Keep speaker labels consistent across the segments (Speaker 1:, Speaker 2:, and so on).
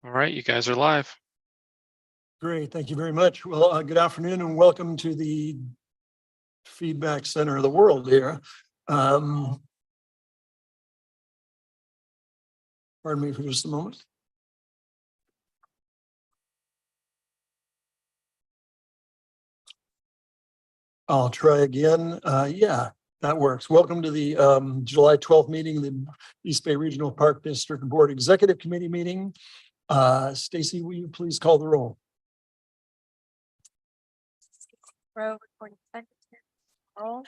Speaker 1: All right, you guys are live.
Speaker 2: Great, thank you very much. Well, good afternoon and welcome to the feedback center of the world here. Pardon me for just a moment. I'll try again. Yeah, that works. Welcome to the July 12th meeting, the East Bay Regional Park District Board Executive Committee meeting. Stacy, will you please call the roll?
Speaker 3: Recording secretary, roll.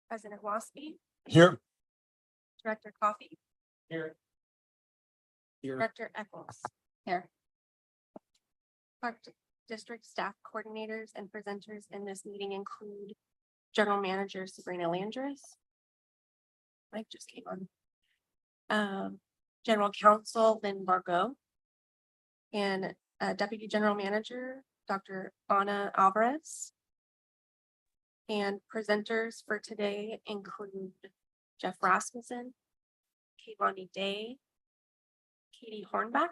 Speaker 3: President Waspy,
Speaker 2: Here.
Speaker 3: Director Coffee,
Speaker 2: Here.
Speaker 3: Director Eccles. Here. Park District staff coordinators and presenters in this meeting include General Manager Sabrina Landris. Mike just came on. General Counsel Lynn Margot. And Deputy General Manager Dr. Ana Alvarez. And presenters for today include Jeff Rasmussen, Kayvani Day, Katie Hornback.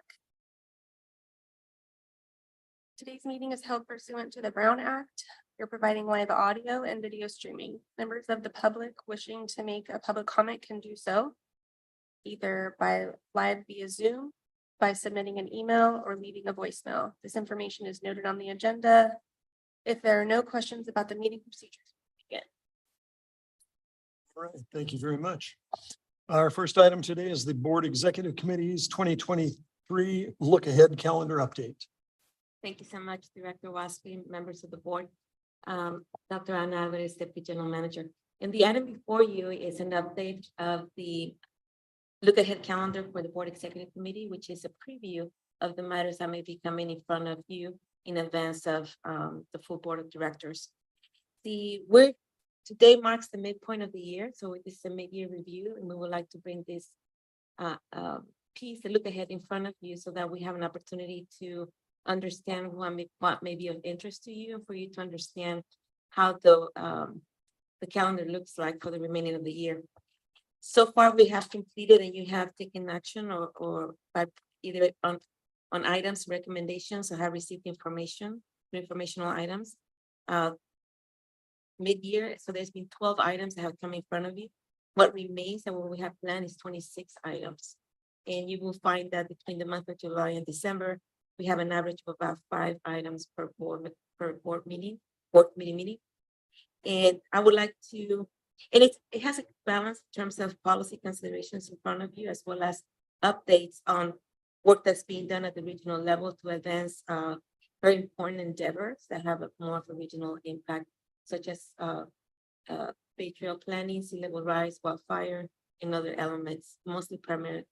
Speaker 3: Today's meeting is held pursuant to the Brown Act. You're providing live audio and video streaming. Members of the public wishing to make a public comment can do so either by live via Zoom, by submitting an email, or leaving a voicemail. This information is noted on the agenda. If there are no questions about the meeting procedures, we begin.
Speaker 2: All right, thank you very much. Our first item today is the Board Executive Committee's 2023 Look Ahead Calendar Update.
Speaker 4: Thank you so much, Director Waspy, members of the board. Dr. Ana Alvarez, Deputy General Manager. And the item before you is an update of the Look Ahead calendar for the Board Executive Committee, which is a preview of the matters that may be coming in front of you in advance of the full Board of Directors. Today marks the midpoint of the year, so this is a mid-year review, and we would like to bring this piece, the look ahead in front of you, so that we have an opportunity to understand what may be of interest to you, and for you to understand how the calendar looks like for the remaining of the year. So far, we have completed and you have taken action or by either on items, recommendations, or have received informational items. Mid-year, so there's been 12 items that have come in front of you. What remains and what we have planned is 26 items. And you will find that between the month of July and December, we have an average of about 5 items per board meeting. And I would like to, and it has a balance in terms of policy considerations in front of you, as well as updates on work that's being done at the regional level to advance very important endeavors that have more of a regional impact, such as Bay Trail planning, sea level rise, wildfire, and other elements, mostly primarily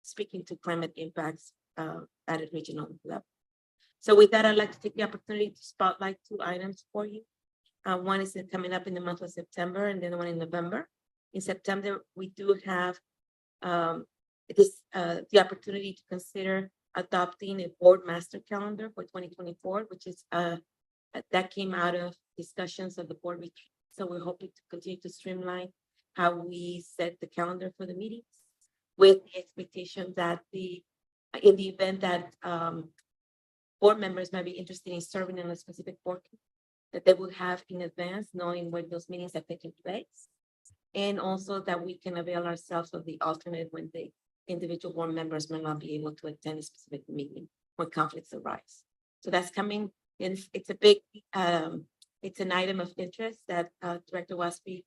Speaker 4: speaking to climate impacts at a regional level. So with that, I'd like to take the opportunity to spotlight 2 items for you. One is coming up in the month of September, and then one in November. In September, we do have the opportunity to consider adopting a board master calendar for 2024, which is that came out of discussions of the board retreat. So we're hoping to continue to streamline how we set the calendar for the meetings, with the expectation that in the event that board members might be interested in serving in a specific board, that they will have in advance, knowing where those meetings are taking place. And also that we can avail ourselves of the alternate when the individual board members may not be able to attend a specific meeting when conflicts arise. So that's coming in. It's a big, it's an item of interest that Director Waspy,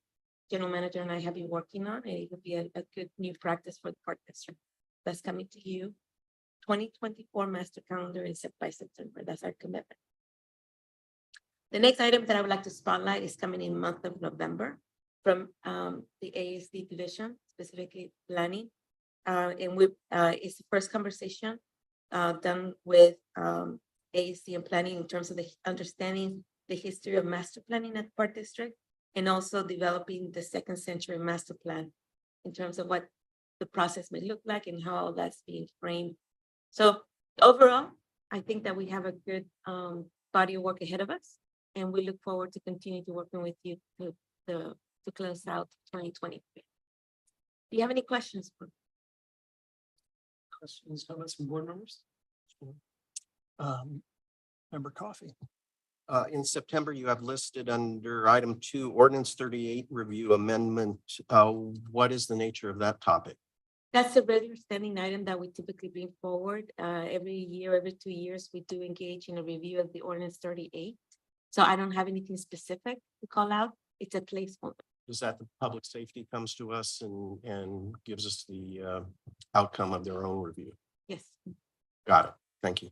Speaker 4: General Manager, and I have been working on, and it would be a good new practice for the Park District. That's coming to you. 2024 master calendar is by September. That's our commitment. The next item that I would like to spotlight is coming in the month of November from the ASD division, specifically planning. And it's the first conversation done with ASD and planning in terms of the understanding the history of master planning at Park District, and also developing the 2nd century master plan in terms of what the process may look like and how that's being framed. So overall, I think that we have a good body of work ahead of us, and we look forward to continue to working with you to close out 2023. Do you have any questions?
Speaker 2: Questions, comments from board members? Member Coffee.
Speaker 1: In September, you have listed under item 2, ordinance 38 review amendment. What is the nature of that topic?
Speaker 4: That's a regular standing item that we typically bring forward. Every year, every 2 years, we do engage in a review of the ordinance 38. So I don't have anything specific to call out. It's a placeholder.
Speaker 1: Is that the public safety comes to us and gives us the outcome of their own review?
Speaker 4: Yes.
Speaker 1: Got it. Thank you.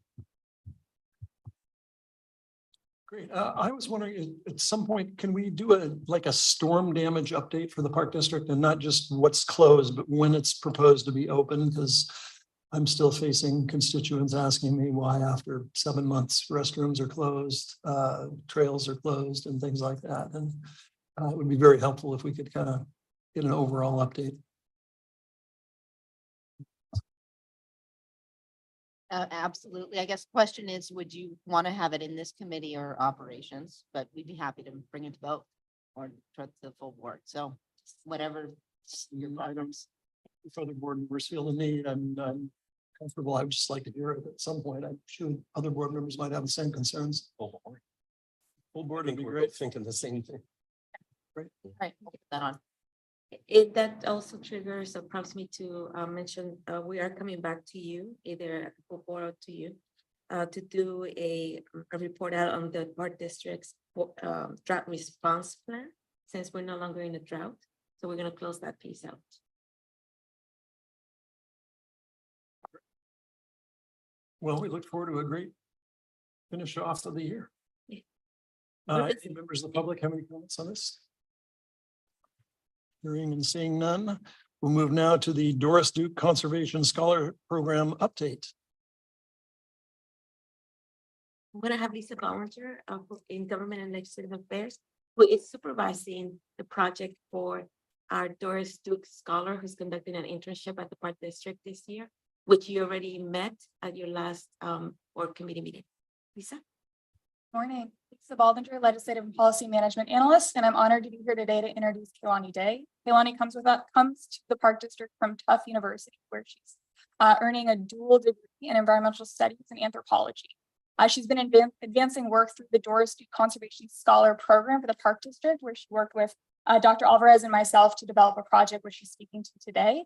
Speaker 2: Great. I was wondering, at some point, can we do like a storm damage update for the Park District and not just what's closed, but when it's proposed to be open? Because I'm still facing constituents asking me why after 7 months, restrooms are closed, trails are closed and things like that. And it would be very helpful if we could kind of get an overall update.
Speaker 5: Absolutely. I guess the question is, would you want to have it in this committee or operations? But we'd be happy to bring it to vote or to the full board. So whatever your
Speaker 2: Items. If other board members feel the need, I'm comfortable. I would just like to hear it at some point. I'm sure other board members might have the same concerns. Full board would be
Speaker 1: We're
Speaker 2: great.
Speaker 1: both thinking the same thing.
Speaker 5: right, we'll put that on.
Speaker 4: That also triggers prompts me to mention, we are coming back to you, either at the full board or to you, to do a report out on the Park District's drought response plan, since we're no longer in a drought. So we're gonna close that piece out.
Speaker 2: Well, we look forward to a great finish off of the year.
Speaker 4: Yeah.
Speaker 2: Any members of the public have any comments on this? Hearing and seeing none, we'll move now to the Doris Duke Conservation Scholar Program update.
Speaker 4: I'm gonna have Lisa volunteer in Government and Legislative Affairs, who is supervising the project for our Doris Duke Scholar, who's conducting an internship at the Park District this year, which you already met at your last board committee meeting. Lisa?
Speaker 6: Morning, Lisa Baldinger, Legislative and Policy Management Analyst, and I'm honored to be here today to introduce Kehlani Day. Kehlani comes to the Park District from Tufts University, where she's earning a dual degree in environmental studies and anthropology. She's been advancing work through the Doris Duke Conservation Scholar Program for the Park District, where she worked with Dr. Alvarez and myself to develop a project which she's speaking to today.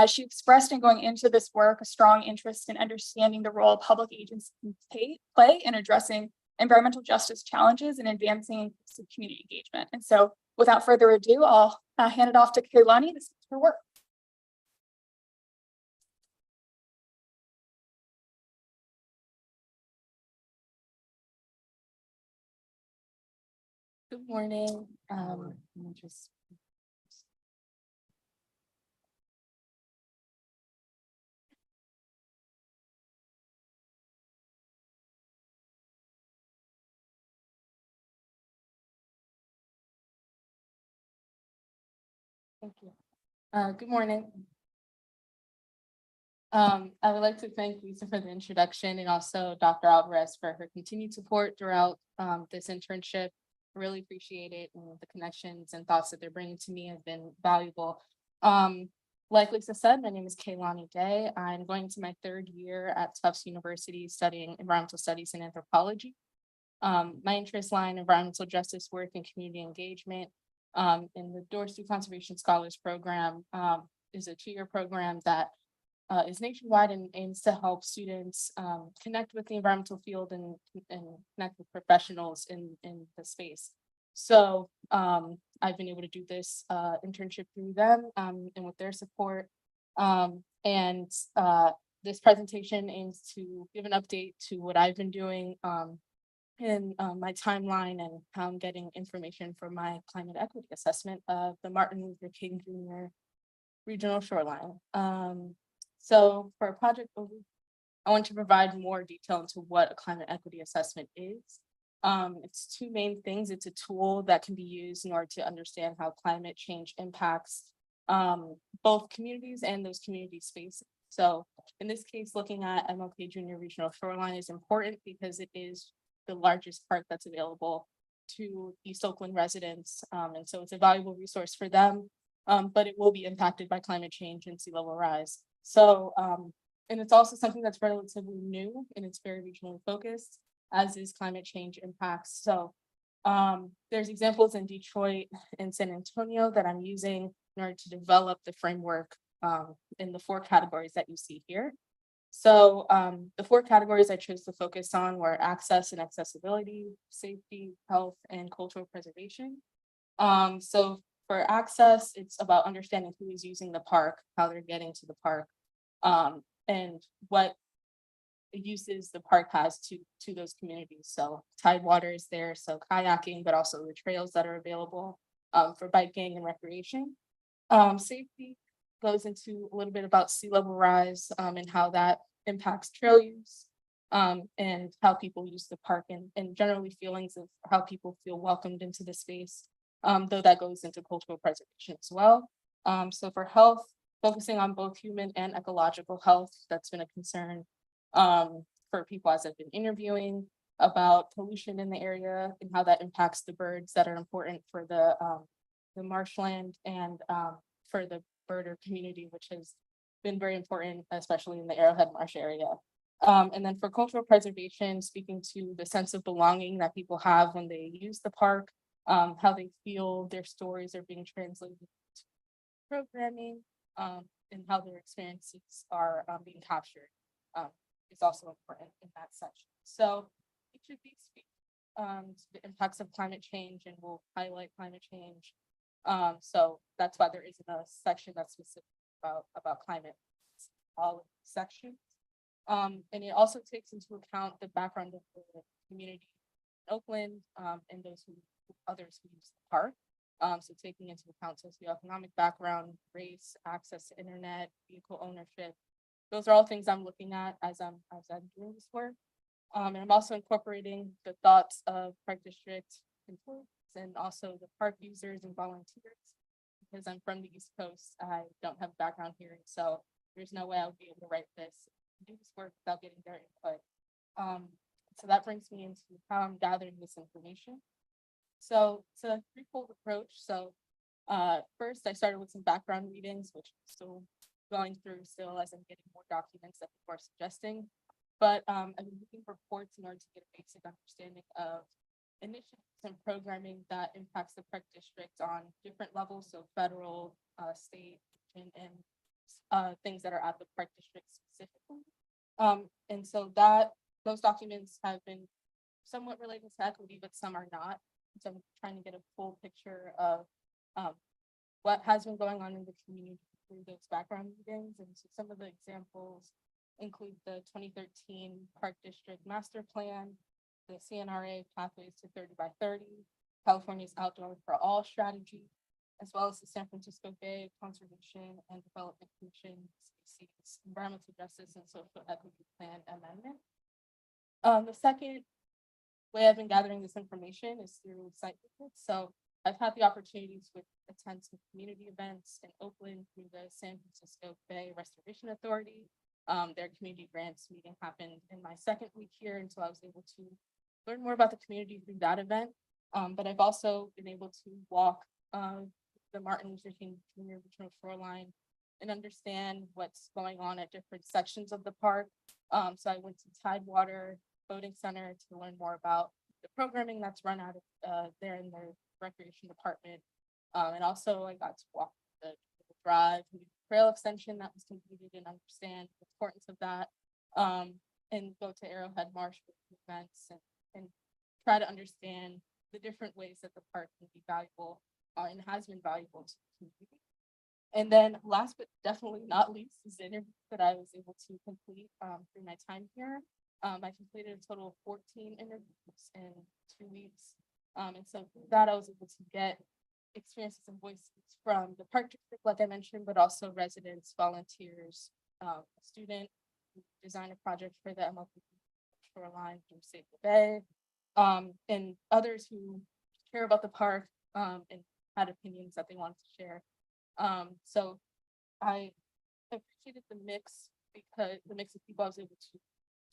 Speaker 6: She expressed in going into this work a strong interest in understanding the role public agencies can play in addressing environmental justice challenges and advancing community engagement. And so without further ado, I'll hand it off to Kehlani to speak her work.
Speaker 3: Good morning. Let me just. Thank you. Good morning. I would like to thank Lisa for the introduction and also Dr. Alvarez for her continued support throughout this internship. I really appreciate it, and the connections and thoughts that they're bringing to me have been valuable. Like Lisa said, my name is Kehlani Day. I'm going to my 3rd year at Tufts University studying environmental studies and anthropology. My interests lie in environmental justice work and community engagement. In the Doris Duke Conservation Scholars Program is a 2-year program that is nationwide and aims to help students connect with the environmental field and connect with professionals in the space. So I've been able to do this internship through them and with their support. This presentation aims to give an update to what I've been doing in my timeline and how I'm getting information for my climate equity assessment of the Martin Luther King Jr. Regional Shoreline. So for a project overview, I want to provide more detail into what a climate equity assessment is. It's 2 main things. It's a tool that can be used in order to understand how climate change impacts both communities and those community spaces. So in this case, looking at MLK Jr. Regional Shoreline is important because it is the largest park that's available to East Oakland residents. And so it's a valuable resource for them, but it will be impacted by climate change and sea level rise. So
Speaker 7: And it's also something that's relatively new and it's very regionally focused, as is climate change impacts. So there's examples in Detroit and San Antonio that I'm using in order to develop the framework in the 4 categories that you see here. So the 4 categories I chose to focus on were access and accessibility, safety, health, and cultural preservation. So for access, it's about understanding who is using the park, how they're getting to the park, and what uses the park has to those communities. So Tidewater is there, so kayaking, but also the trails that are available for biking and recreation. Safety goes into a little bit about sea level rise and how that impacts trail use and how people use the park and generally feelings of how people feel welcomed into the space, though that goes into cultural preservation as well. So for health, focusing on both human and ecological health, that's been a concern for people as I've been interviewing about pollution in the area and how that impacts the birds that are important for the marshland and for the birder community, which has been very important, especially in the Arrowhead Marsh area. And then for cultural preservation, speaking to the sense of belonging that people have when they use the park, how they feel their stories are being translated to programming, and how their experiences are being captured is also important in that section. So each of these speak to the impacts of climate change and will highlight climate change. So that's why there isn't a section that's specific about climate, all of the sections. And it also takes into account the background of the community in Oakland and others who use the park. So taking into account socioeconomic background, race, access to internet, vehicle ownership. Those are all things I'm looking at as I'm doing this work. And I'm also incorporating the thoughts of Park District employees and also the park users and volunteers. Because I'm from the East Coast, I don't have background here, so there's no way I would be able to write this, do this work without getting their input. So that brings me into how I'm gathering this information. So it's a threefold approach. So first I started with some background readings, which I'm still going through still as I'm getting more documents that people are suggesting. But I've been looking for reports in order to get a basic understanding of initiatives and programming that impacts the Park District on different levels, so federal, state, and things that are at the Park District specifically. And so those documents have been somewhat related to equity, but some are not. So I'm trying to get a full picture of what has been going on in the community through those background readings. And so some of the examples include the 2013 Park District Master Plan, the CNRA Pathways to 30 by 30, California's Outdoor for All strategy, as well as the San Francisco Bay Conservation and Development Commission, CC's Environmental Justice and Social Equity Plan Amendment. The second way I've been gathering this information is through site visits. So I've had the opportunities to attend some community events in Oakland through the San Francisco Bay Restoration Authority. Their community grants meeting happened in my second week here, and so I was able to learn more about the community through that event. But I've also been able to walk the Martin Luther King Jr. Regional Shoreline and understand what's going on at different sections of the park. So I went to Tidewater Boating Center to learn more about the programming that's run out of there in their recreation department. And also I got to walk the drive, trail extension that was completed and understand the importance of that. And go to Arrowhead Marsh for events and try to understand the different ways that the park can be valuable and has been valuable to the community. And then last but definitely not least is the interview that I was able to complete through my time here. I completed a total of 14 interviews in 2 weeks. And so through that I was able to get experiences and voices from the park district, like I mentioned, but also residents, volunteers, a student who designed a project for the MLP shoreline through Save the Bay, and others who care about the park and had opinions that they wanted to share. So I appreciated the mix because the mix of people I was able to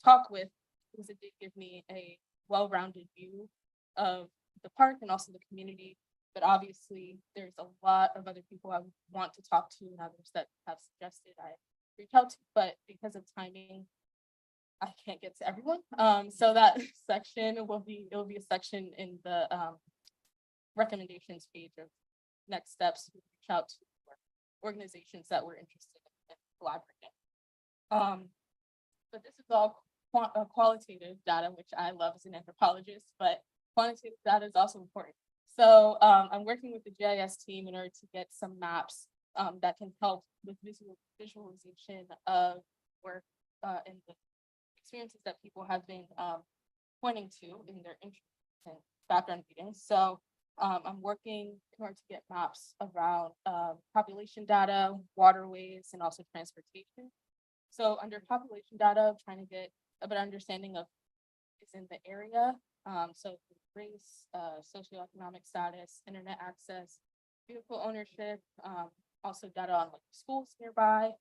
Speaker 7: talk with, because it did give me a well-rounded view of the park and also the community. But obviously there's a lot of other people I would want to talk to and others that have suggested I reach out to, but because of timing, I can't get to everyone. So that section it will be a section in the recommendations page of next steps, to reach out to organizations that were interested in collaborating. But this is all qualitative data, which I love as an anthropologist, but quantitative data is also important. So I'm working with the GIS team in order to get some maps that can help with visualization of work and the experiences that people have been pointing to in their interest and background readings. So I'm working in order to get maps around population data, waterways, and also transportation. So under population data, I'm trying to get a better understanding of is in the area. So race, socioeconomic status, internet access, vehicle ownership, also data on like schools nearby,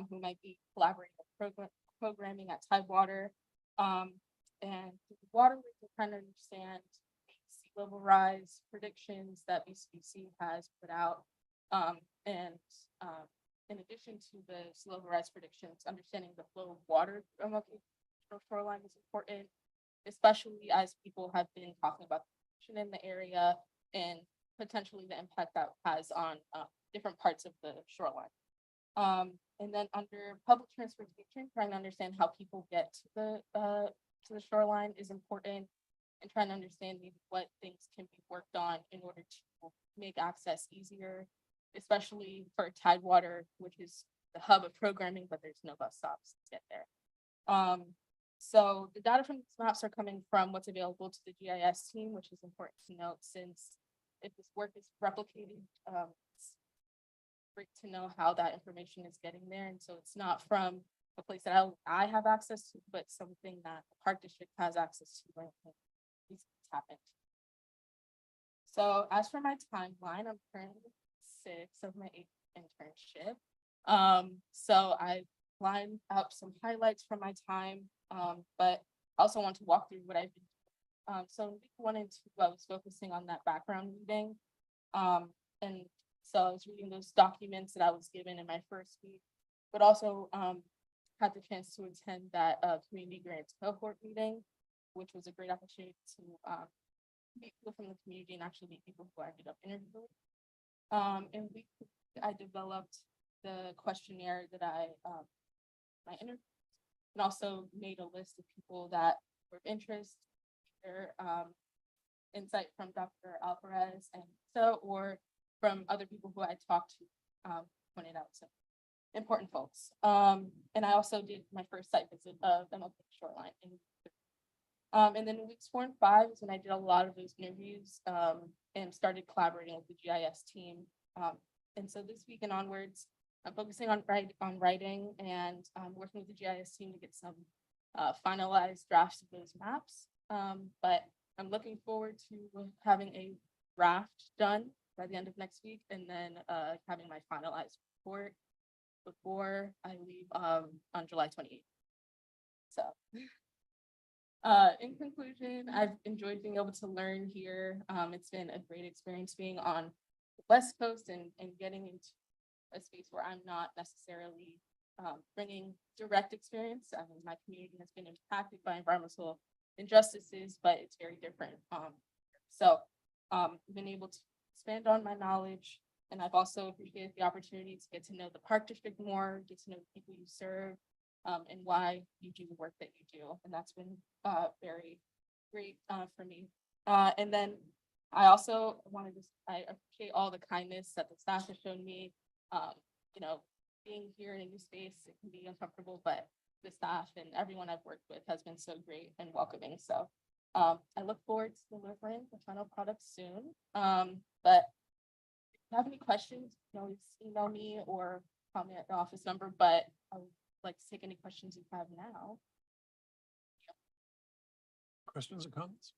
Speaker 7: who might be collaborating with programming at Tidewater. And waterways, we're trying to understand sea level rise predictions that BCBC has put out. In addition to the sea level rise predictions, understanding the flow of water from a shoreline is important, especially as people have been talking about pollution in the area and potentially the impact that has on different parts of the shoreline. And then under public transportation, trying to understand how people get to the shoreline is important, and trying to understand maybe what things can be worked on in order to make access easier, especially for Tidewater, which is the hub of programming, but there's no bus stops to get there. So the data from these maps are coming from what's available to the GIS team, which is important to note, since if this work is replicated, it's great to know how that information is getting there. And so it's not from a place that I have access to, but something that the park district has access to when these things happen. So as for my timeline, I'm currently 6 of my 8 internship. So I lined up some highlights from my time, but I also want to walk through what I've been doing. So in week 1 and 2, I was focusing on that background reading. And so I was reading those documents that I was given in my first week, but also had the chance to attend that community grants cohort meeting, which was a great opportunity to meet people from the community and actually meet people who I ended up interviewing. In week 3, I developed the questionnaire that my interview, and also made a list of people that were of interest, either insight from Dr. Alvarez and so, or from other people who I talked to, pointed out some important folks. And I also did my first site visit of MLK Shoreline. And then in weeks 4 and 5 is when I did a lot of those interviews and started collaborating with the GIS team. And so this week and onwards, I'm focusing on writing and working with the GIS team to get some finalized drafts of those maps. But I'm looking forward to having a draft done by the end of next week, and then having my finalized report before I leave on July 28th. So in conclusion, I've enjoyed being able to learn here. It's been a great experience being on the West Coast and getting into a space where I'm not necessarily bringing direct experience. I mean, my community has been impacted by environmental injustices, but it's very different. So I've been able to expand on my knowledge, and I've also appreciated the opportunity to get to know the park district more, get to know the people you serve, and why you do the work that you do. And that's been very great for me. And then I also wanted to, I appreciate all the kindness that the staff has shown me. You know, being here in a new space, it can be uncomfortable, but the staff and everyone I've worked with has been so great and welcoming. So I look forward to delivering the final product soon. But if you have any questions, you can always email me or call me at the office number, but I would like to take any questions you have now.
Speaker 2: Questions or comments?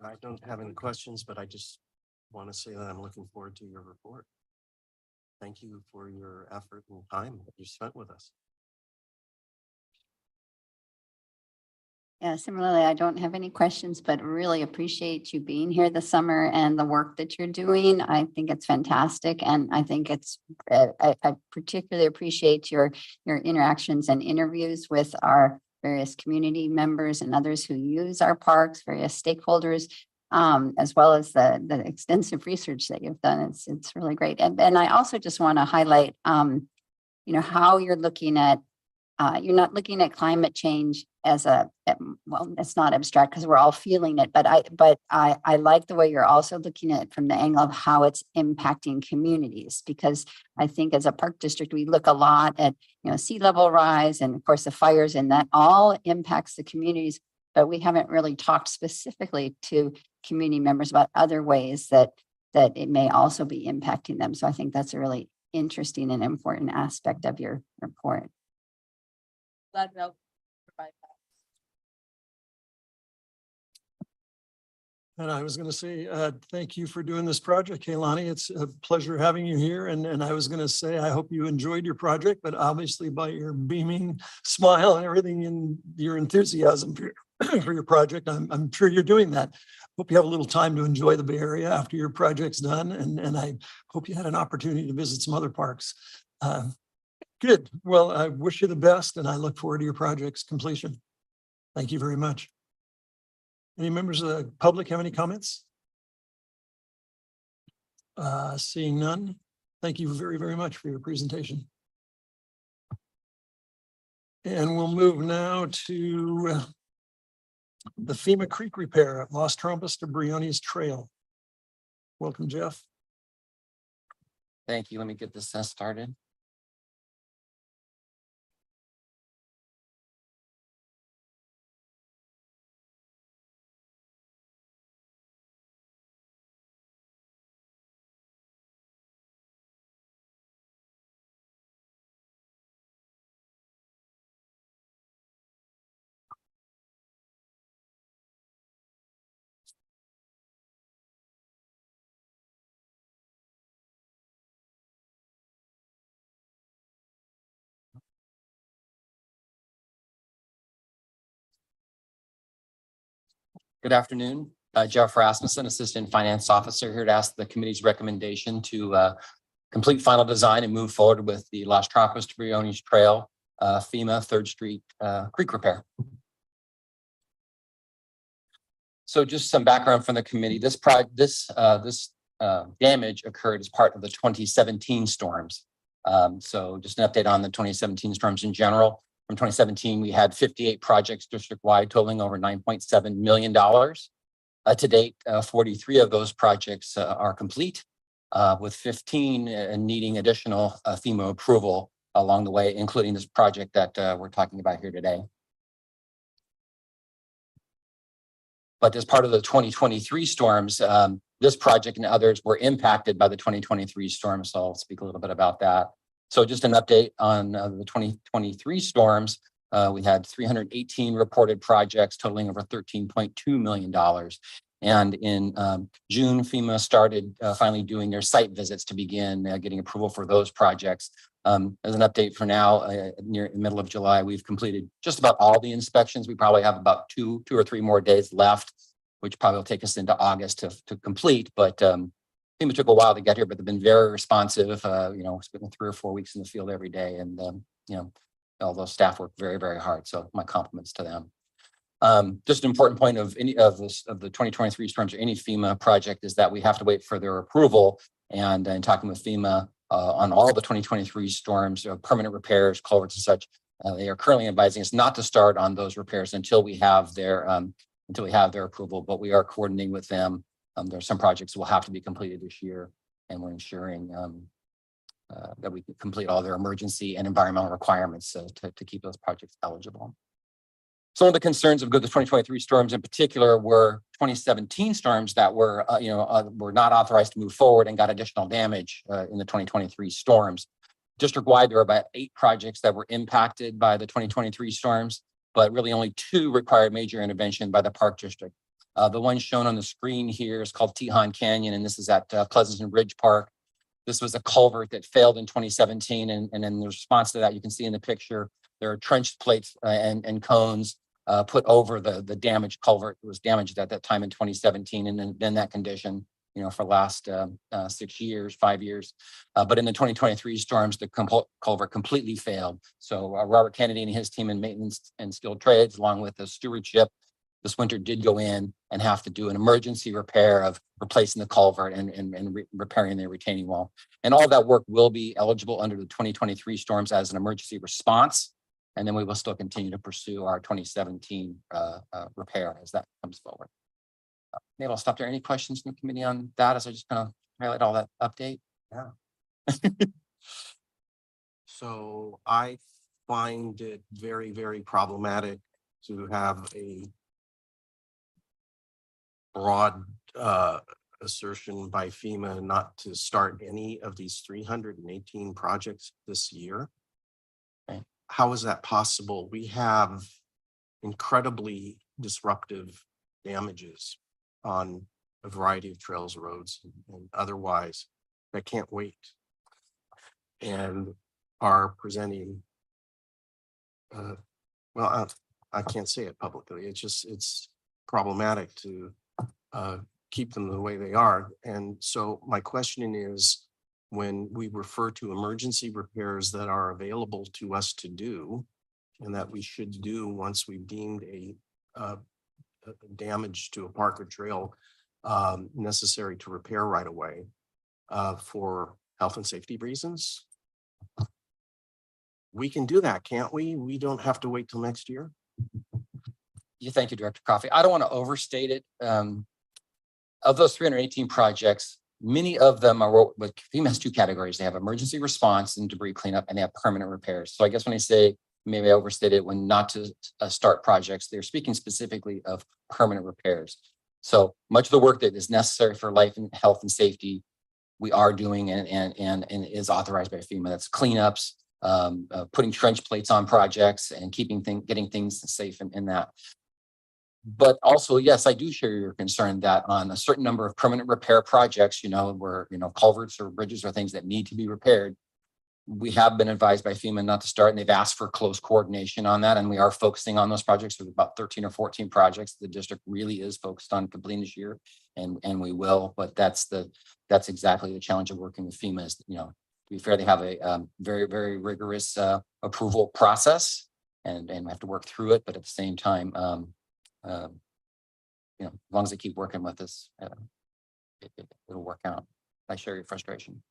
Speaker 1: I don't have any questions, but I just want to say that I'm looking forward to your report. Thank you for your effort and time that you spent with us.
Speaker 8: Yeah, similarly, I don't have any questions, but really appreciate you being here this summer and the work that you're doing. I think it's fantastic. And I think it's, I particularly appreciate your interactions and interviews with our various community members and others who use our parks, various stakeholders, as well as the extensive research that you've done. It's really great. And I also just want to highlight, how you're looking at, you're not looking at climate change as well, it's not abstract because we're all feeling it, but I like the way you're also looking at it from the angle of how it's impacting communities, because I think as a park district, we look a lot at, sea level rise and of course the fires, and that all impacts the communities, but we haven't really talked specifically to community members about other ways that it may also be impacting them. So I think that's a really interesting and important aspect of your report.
Speaker 7: Glad to help provide that.
Speaker 2: And I was going to say, thank you for doing this project, Kaylani. It's a pleasure having you here. And I was going to say, I hope you enjoyed your project, but obviously by your beaming smile and everything and your enthusiasm for your project, I'm sure you're doing that. Hope you have a little time to enjoy the Bay Area after your project's done. And I hope you had an opportunity to visit some other parks. Good. Well, I wish you the best and I look forward to your project's completion. Thank you very much. Any members of the public have any comments? Seeing none, thank you very, very much for your presentation. And we'll move now to the FEMA Creek repair at Los Trompos to Briones Trail. Welcome, Jeff.
Speaker 9: Thank you. Let me get this started. Good afternoon. Jeff Rasmussen, Assistant Finance Officer, here to ask the committee's recommendation to complete final design and move forward with the Los Trompos to Briones Trail FEMA 3rd Street creek repair. So just some background from the committee. This damage occurred as part of the 2017 storms. So just an update on the 2017 storms in general. From 2017, we had 58 projects district-wide totaling over $9.7 million. To date, 43 of those projects are complete, with 15 needing additional FEMA approval along the way, including this project that we're talking about here today. But as part of the 2023 storms, this project and others were impacted by the 2023 storms. So I'll speak a little bit about that. So just an update on the 2023 storms. We had 318 reported projects totaling over $13.2 million. And in June, FEMA started finally doing their site visits to begin getting approval for those projects. As an update for now, near the middle of July, we've completed just about all the inspections. We probably have about two or three more days left, which probably will take us into August to complete. But FEMA took a while to get here, but they've been very responsive. Spending 3 or 4 weeks in the field every day, and all those staff work very, very hard. So my compliments to them. Just an important point of any of the 2023 storms or any FEMA project is that we have to wait for their approval. And in talking with FEMA on all the 2023 storms, permanent repairs, culverts and such, they are currently advising us not to start on those repairs until we have their approval. But we are coordinating with them. There are some projects that will have to be completed this year, and we're ensuring that we can complete all their emergency and environmental requirements to keep those projects eligible. Some of the concerns of the 2023 storms in particular were 2017 storms that were not authorized to move forward and got additional damage in the 2023 storms. District-wide, there were about 8 projects that were impacted by the 2023 storms, but really only 2 required major intervention by the Park District. The one shown on the screen here is called Tejon Canyon, and this is at Pleasanton Ridge Park. This was a culvert that failed in 2017, and in response to that, you can see in the picture, there are trench plates and cones put over the damaged culvert. It was damaged at that time in 2017 and then been that condition, for the last 6 years, 5 years. But in the 2023 storms, the culvert completely failed. So Robert Kennedy and his team in maintenance and skilled trades, along with the stewardship, this winter did go in and have to do an emergency repair of replacing the culvert and repairing the retaining wall. And all that work will be eligible under the 2023 storms as an emergency response. And then we will still continue to pursue our 2017 repair as that comes forward. Maybe I'll stop there. Any questions from the committee on that as I just kind of highlight all that update? Yeah.
Speaker 1: So I find it very, very problematic to have a broad assertion by FEMA not to start any of these 318 projects this year.
Speaker 9: Okay.
Speaker 1: How is that possible? We have incredibly disruptive damages on a variety of trails, roads, and otherwise that can't wait and are presenting well, I can't say it publicly. It's problematic to keep them the way they are. And so my question is, when we refer to emergency repairs that are available to us to do, and that we should do once we've deemed a damage to a park or trail necessary to repair right away for health and safety reasons, we can do that, can't we? We don't have to wait till next year.
Speaker 9: Thank you, Director Coffey. I don't want to overstate it. Of those 318 projects, many of them are what FEMA has two categories. They have emergency response and debris cleanup, and they have permanent repairs. So I guess when I say maybe I overstated when not to start projects, they're speaking specifically of permanent repairs. So much of the work that is necessary for life and health and safety, we are doing and is authorized by FEMA. That's cleanups, putting trench plates on projects and getting things safe in that. But also, yes, I do share your concern that on a certain number of permanent repair projects, where, culverts or bridges or things that need to be repaired, we have been advised by FEMA not to start, and they've asked for close coordination on that. And we are focusing on those projects. There's about 13 or 14 projects the district really is focused on completing this year, and we will. But that's exactly the challenge of working with FEMA is, to be fair, they have a very, very rigorous approval process, and we have to work through it. But at the same time, as long as they keep working with us, it'll work out. I share your frustration.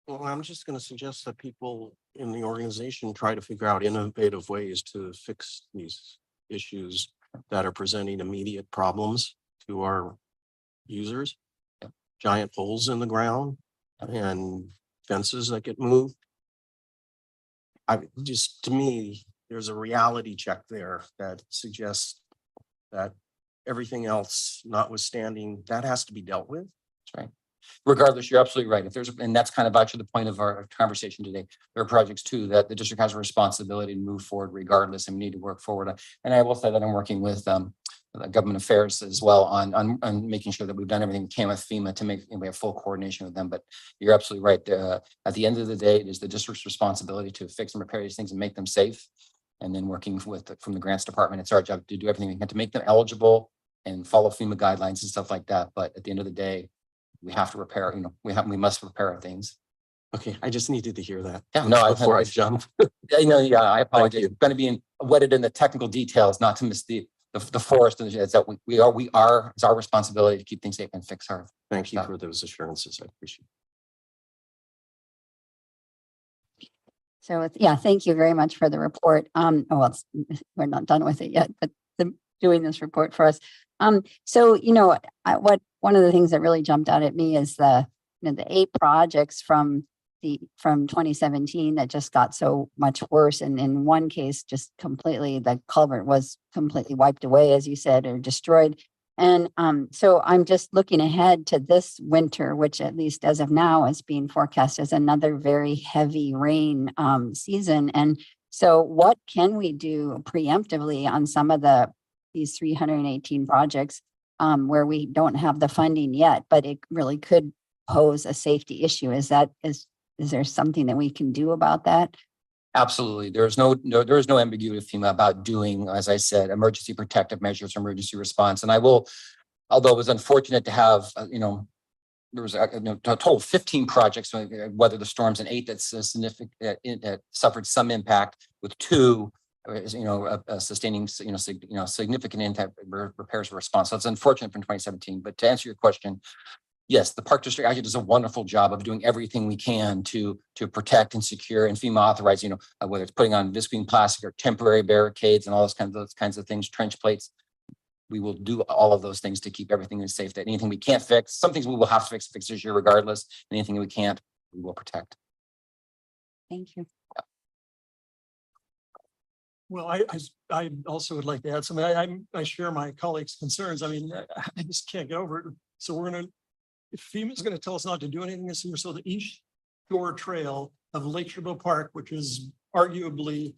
Speaker 1: Well, I'm just going to suggest that people in the organization try to figure out innovative ways to fix these issues that are presenting immediate problems to our users.
Speaker 9: Yeah.
Speaker 1: Giant holes in the ground and fences that get moved. To me, there's a reality check there that suggests that everything else notwithstanding, that has to be dealt with.
Speaker 9: That's right. Regardless, you're absolutely right. And that's kind of actually the point of our conversation today. There are projects too that the district has a responsibility to move forward regardless, and we need to work forward. And I will say that I'm working with government affairs as well on making sure that we've done everything we can with FEMA to make we have full coordination with them. But you're absolutely right. At the end of the day, it is the district's responsibility to fix and repair these things and make them safe. And then working from the grants department, it's our job to do everything we can to make them eligible and follow FEMA guidelines and stuff like that. But at the end of the day, we have to repair, we must repair our things.
Speaker 1: Okay, I just needed to hear that.
Speaker 9: Yeah, no,
Speaker 1: before I jump.
Speaker 9: I apologize. It's going to be wedded in the technical details, not to miss the forest. And it's that it's our responsibility to keep things safe and fix our.
Speaker 1: Thank you for those assurances. I appreciate it.
Speaker 8: So, thank you very much for the report. We're not done with it yet, but doing this report for us. One of the things that really jumped out at me is the 8 projects from 2017 that just got so much worse. And in one case, just completely, the culvert was completely wiped away, as you said, or destroyed. And so I'm just looking ahead to this winter, which at least as of now is being forecast as another very heavy rain season. And so what can we do preemptively on some of these 318 projects where we don't have the funding yet, but it really could pose a safety issue? Is there something that we can do about that?
Speaker 9: Absolutely. There is there is no ambiguity with FEMA about doing, as I said, emergency protective measures, emergency response. And I will, although it was unfortunate to have, there was a total of 15 projects, weather the storms, and 8 that's significant, that suffered some impact, with 2, sustaining, significant impact repairs and response. So it's unfortunate from 2017. But to answer your question, yes, the Park District actually does a wonderful job of doing everything we can to protect and secure, and FEMA authorized, whether it's putting on visqueen plastic or temporary barricades and all those kinds of things, trench plates. We will do all of those things to keep everything safe. That anything we can't fix, some things we will have to fix this year regardless. Anything we can't, we will protect.
Speaker 8: Thank you.
Speaker 2: Well, I also would like to add something. I share my colleagues' concerns. I mean, I just can't get over it. So we're gonna, if FEMA's gonna tell us not to do anything this year, so the East Shore Trail of Lake Chabot Park, which is arguably,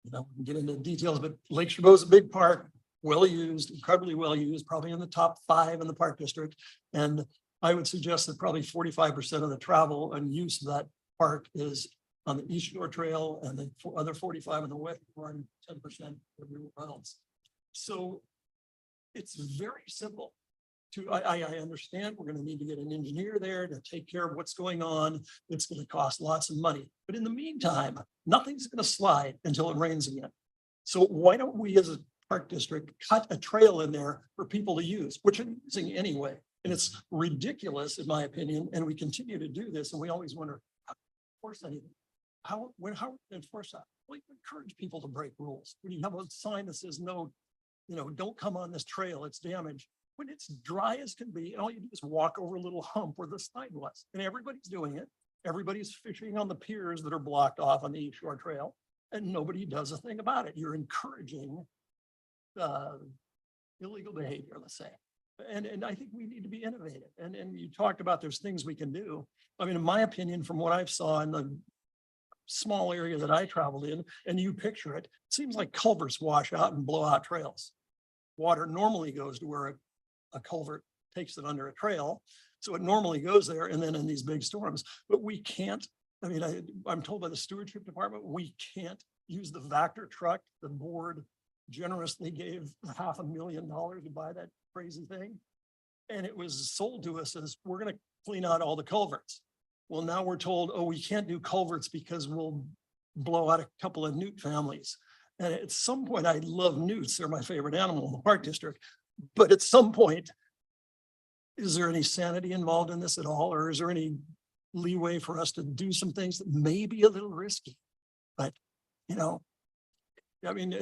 Speaker 2: we can get into details, but Lake Chabot is a big park, well used, incredibly well used, probably in the top 5 in the Park District. And I would suggest that probably 45% of the travel and use of that park is on the East Shore Trail, and the other 45 on the west, and 10% everywhere else. So it's very simple. I understand we're going to need to get an engineer there to take care of what's going on. It's going to cost lots of money. But in the meantime, nothing's going to slide until it rains again. So why don't we as a park district cut a trail in there for people to use, which are using anyway? And it's ridiculous, in my opinion. And we continue to do this. And we always wonder, how to enforce anything? How we enforce that? Well, you encourage people to break rules. When you have a sign that says, no, don't come on this trail, it's damaged. When it's dry as can be, all you do is walk over a little hump where the sign was, and everybody's doing it. Everybody's fishing on the piers that are blocked off on the East Shore Trail, and nobody does a thing about it. You're encouraging illegal behavior, let's say. And I think we need to be innovative. And you talked about there's things we can do. I mean, in my opinion, from what I've saw in the small area that I traveled in, and you picture it, it seems like culverts wash out and blow out trails. Water normally goes to where a culvert takes it under a trail. So it normally goes there, and then in these big storms, but we can't, I mean, I'm told by the stewardship department, we can't use the Vector truck. The board generously gave $500,000 to buy that crazy thing. And it was sold to us as, we're going to clean out all the culverts. Well, now we're told, oh, we can't do culverts because we'll blow out a couple of newt families. And at some point, I love newts. They're my favorite animal in the Park District. But at some point, is there any sanity involved in this at all? Or is there any leeway for us to do some things that may be a little risky? But, I mean,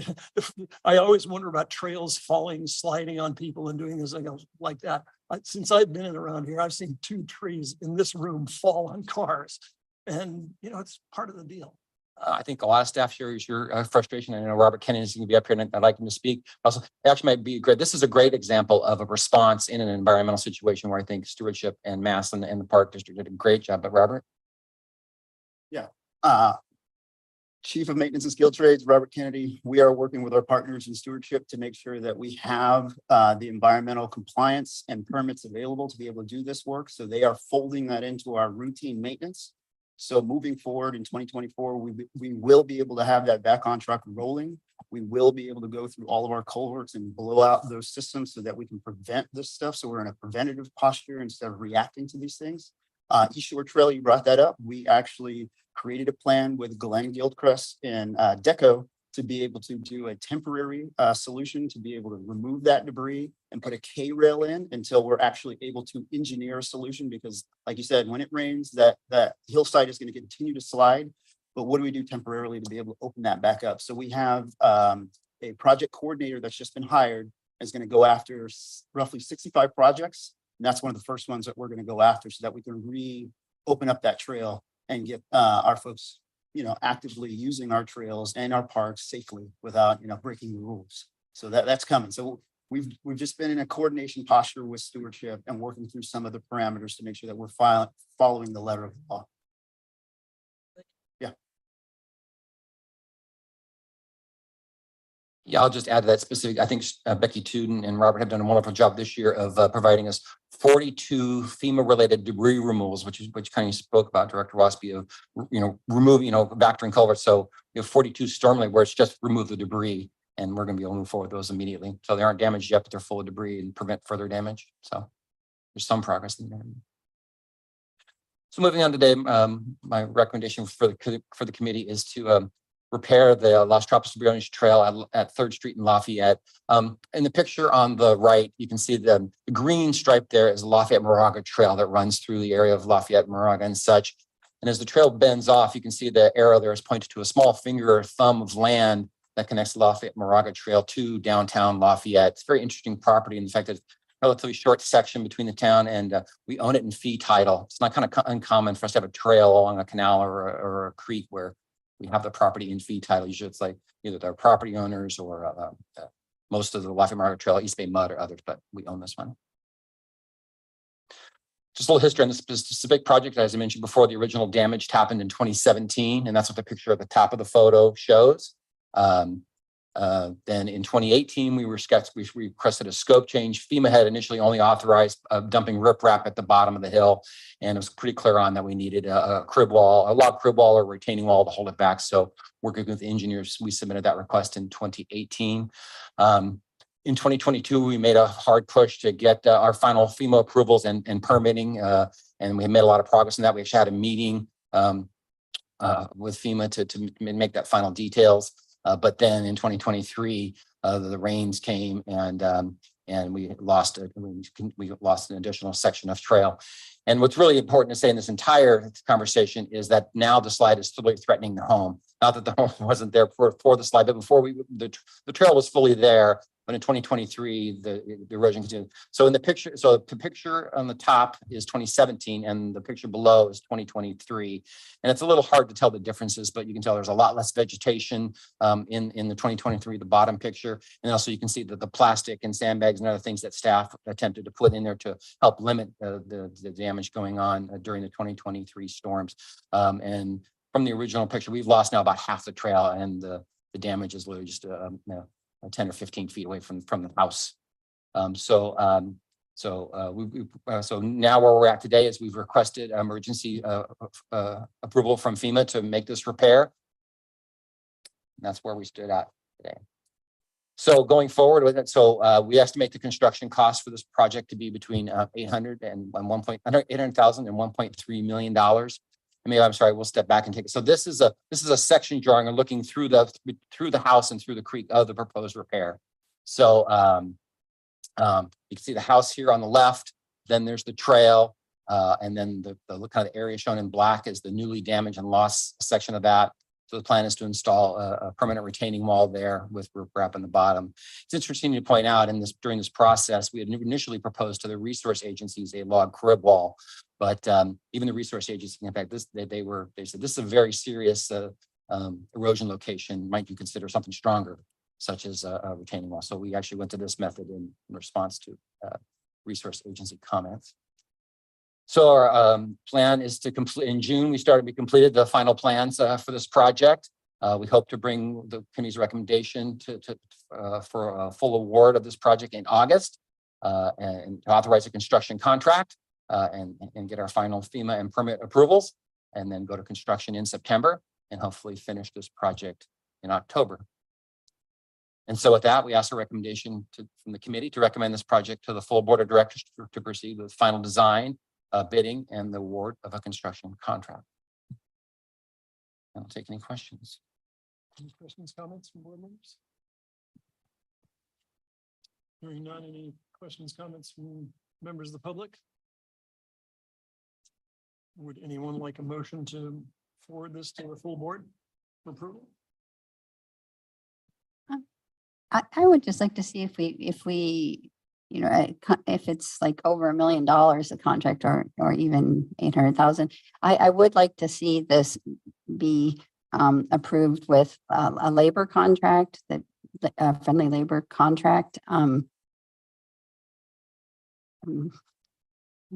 Speaker 2: I always wonder about trails falling, sliding on people and doing this like that. Since I've been around here, I've seen 2 trees in this room fall on cars. And, it's part of the deal.
Speaker 9: I think a lot of staff here is your frustration. I know Robert Kennedy is going to be up here, and I'd like him to speak. Also, it actually might be great. This is a great example of a response in an environmental situation where I think stewardship and Mass and the Park District did a great job. But Robert?
Speaker 10: Yeah. Chief of Maintenance and Skilled Trades, Robert Kennedy. We are working with our partners in stewardship to make sure that we have the environmental compliance and permits available to be able to do this work. So they are folding that into our routine maintenance. So moving forward in 2024, we will be able to have that back on track rolling. We will be able to go through all of our culverts and blow out those systems so that we can prevent this stuff. So we're in a preventative posture instead of reacting to these things. East Shore Trail, you brought that up. We actually created a plan with Glenn Gilchrist and DECO to be able to do a temporary solution to be able to remove that debris and put a K-rail in until we're actually able to engineer a solution. Because like you said, when it rains, that hillside is going to continue to slide. But what do we do temporarily to be able to open that back up? So we have a project coordinator that's just been hired, is going to go after roughly 65 projects. And that's one of the first ones that we're going to go after so that we can open up that trail and get our folks actively using our trails and our parks safely without, breaking the rules. So that's coming. So we've just been in a coordination posture with stewardship and working through some of the parameters to make sure that we're following the letter of the law. Yeah.
Speaker 9: Yeah, I'll just add to that specific. I think Becky Tuden and Robert have done a wonderful job this year of providing us 42 FEMA-related debris removals, which kind of spoke about Director Waspy of, removing, vectoring culverts. So you have 42 stormly where it's just remove the debris, and we're going to be able to move forward with those immediately. So they aren't damaged yet, but they're full of debris and prevent further damage. So there's some progress in there. So moving on today, my recommendation for the committee is to repair the Los Tropos de Briones Trail at 3rd Street in Lafayette. In the picture on the right, you can see the green stripe there is Lafayette Moraga Trail that runs through the area of Lafayette, Moraga and such. And as the trail bends off, you can see the arrow there is pointed to a small finger or thumb of land that connects Lafayette Moraga Trail to downtown Lafayette. It's a very interesting property in the fact that it's a relatively short section between the town and we own it in fee title. It's not kind of uncommon for us to have a trail along a canal or a creek where we have the property in fee title. Usually it's like either their property owners or most of the Lafayette Market Trail, East Bay Mud or others, but we own this one. Just a little history on this specific project. As I mentioned before, the original damage happened in 2017, and that's what the picture at the top of the photo shows. Then in 2018, we requested a scope change. FEMA had initially only authorized dumping riprap at the bottom of the hill. And it was pretty clear on that we needed a crib wall, a log crib wall or retaining wall to hold it back. So working with the engineers, we submitted that request in 2018. In 2022, we made a hard push to get our final FEMA approvals and permitting. And we made a lot of progress in that. We actually had a meeting with FEMA to make that final details. But then in 2023, the rains came and we lost an additional section of trail. And what's really important to say in this entire conversation is that now the slide is fully threatening the home. Not that the home wasn't there for the slide, but before the trail was fully there. But in 2023, the erosion continued. So in the picture, so the picture on the top is 2017 and the picture below is 2023. And it's a little hard to tell the differences, but you can tell there's a lot less vegetation in the 2023, the bottom picture. And also you can see that the plastic and sandbags and other things that staff attempted to put in there to help limit the damage going on during the 2023 storms. And from the original picture, we've lost now about half the trail and the damage is literally just 10 or 15 feet away from the house. So now where we're at today is we've requested emergency approval from FEMA to make this repair. And that's where we stood at today. So going forward with it, we estimate the construction cost for this project to be between $800,000 and $1.3 million. Maybe I'm sorry, we'll step back and take it. So this is a section drawing and looking through the house and through the creek of the proposed repair. So you can see the house here on the left, then there's the trail, and then the kind of area shown in black is the newly damaged and lost section of that. So the plan is to install a permanent retaining wall there with riprap in the bottom. It's interesting to point out during this process, we had initially proposed to the resource agencies a log crib wall. But even the resource agency, in fact, they said this is a very serious erosion location. Might you consider something stronger, such as a retaining wall? So we actually went to this method in response to resource agency comments. So our plan is to complete in June. We completed the final plans for this project. We hope to bring the committee's recommendation for a full award of this project in August and to authorize a construction contract. And get our final FEMA and permit approvals, and then go to construction in September and hopefully finish this project in October. And so with that, we ask a recommendation from the committee to recommend this project to the full board of directors to proceed with final design, bidding, and the award of a construction contract. I'll take any questions.
Speaker 2: Any questions, comments from board members? Hearing none, any questions, comments from members of the public? Would anyone like a motion to forward this to the full board for approval?
Speaker 8: I would just like to see if we, if it's like over $1 million, a contract or even 800,000, I would like to see this be approved with a labor contract, that friendly labor contract. I don't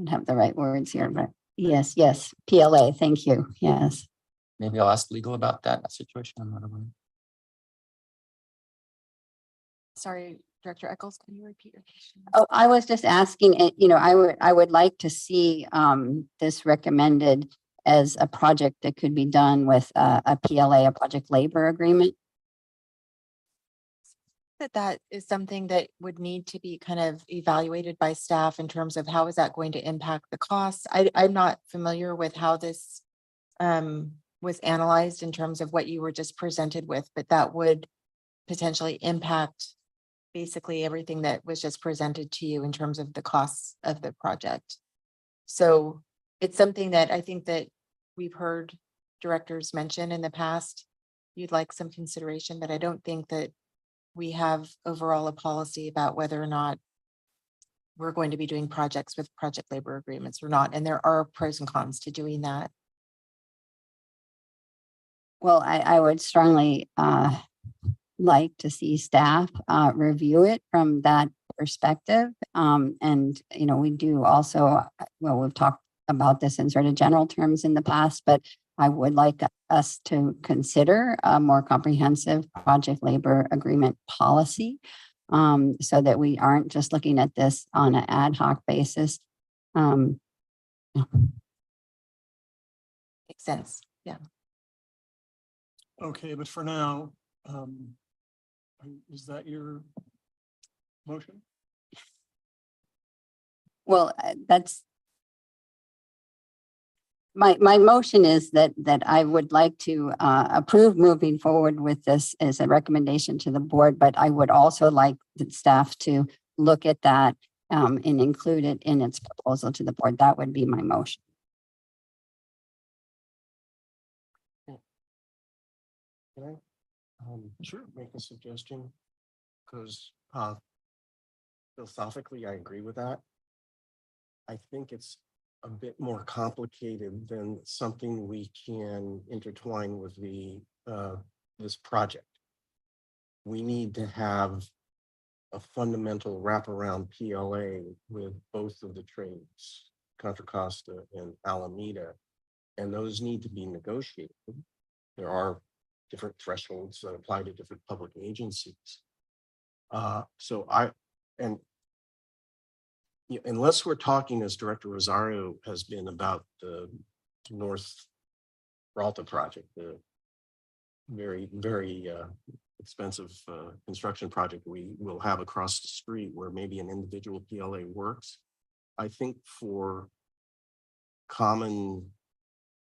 Speaker 8: have the right words here, but yes, PLA. Thank you. Yes.
Speaker 9: Maybe I'll ask legal about that situation. I'm not aware.
Speaker 11: Sorry, Director Eccles, can you repeat your question?
Speaker 8: Oh, I was just asking, I would like to see this recommended as a project that could be done with a PLA, a project labor agreement.
Speaker 11: That is something that would need to be kind of evaluated by staff in terms of how is that going to impact the costs? I'm not familiar with how this was analyzed in terms of what you were just presented with, but that would potentially impact basically everything that was just presented to you in terms of the costs of the project. So it's something that I think that we've heard directors mention in the past. You'd like some consideration, but I don't think that we have overall a policy about whether or not we're going to be doing projects with project labor agreements or not. And there are pros and cons to doing that.
Speaker 8: Well, I would strongly like to see staff review it from that perspective. And, we do also, well, we've talked about this in sort of general terms in the past, but I would like us to consider a more comprehensive project labor agreement policy, so that we aren't just looking at this on an ad hoc basis.
Speaker 11: Makes sense. Yeah.
Speaker 2: Okay, but for now, is that your motion?
Speaker 8: Well, that's my motion is that I would like to approve moving forward with this as a recommendation to the board, but I would also like the staff to look at that and include it in its proposal to the board. That would be my motion.
Speaker 1: Can I sure make a suggestion? Because philosophically, I agree with that. I think it's a bit more complicated than something we can intertwine with this project. We need to have a fundamental wraparound PLA with both of the trades, Contra Costa and Alameda, and those need to be negotiated. There are different thresholds that apply to different public agencies. Unless we're talking, as Director Rosario has been, about the North Peralta project, the very, very expensive construction project we will have across the street where maybe an individual PLA works. I think for common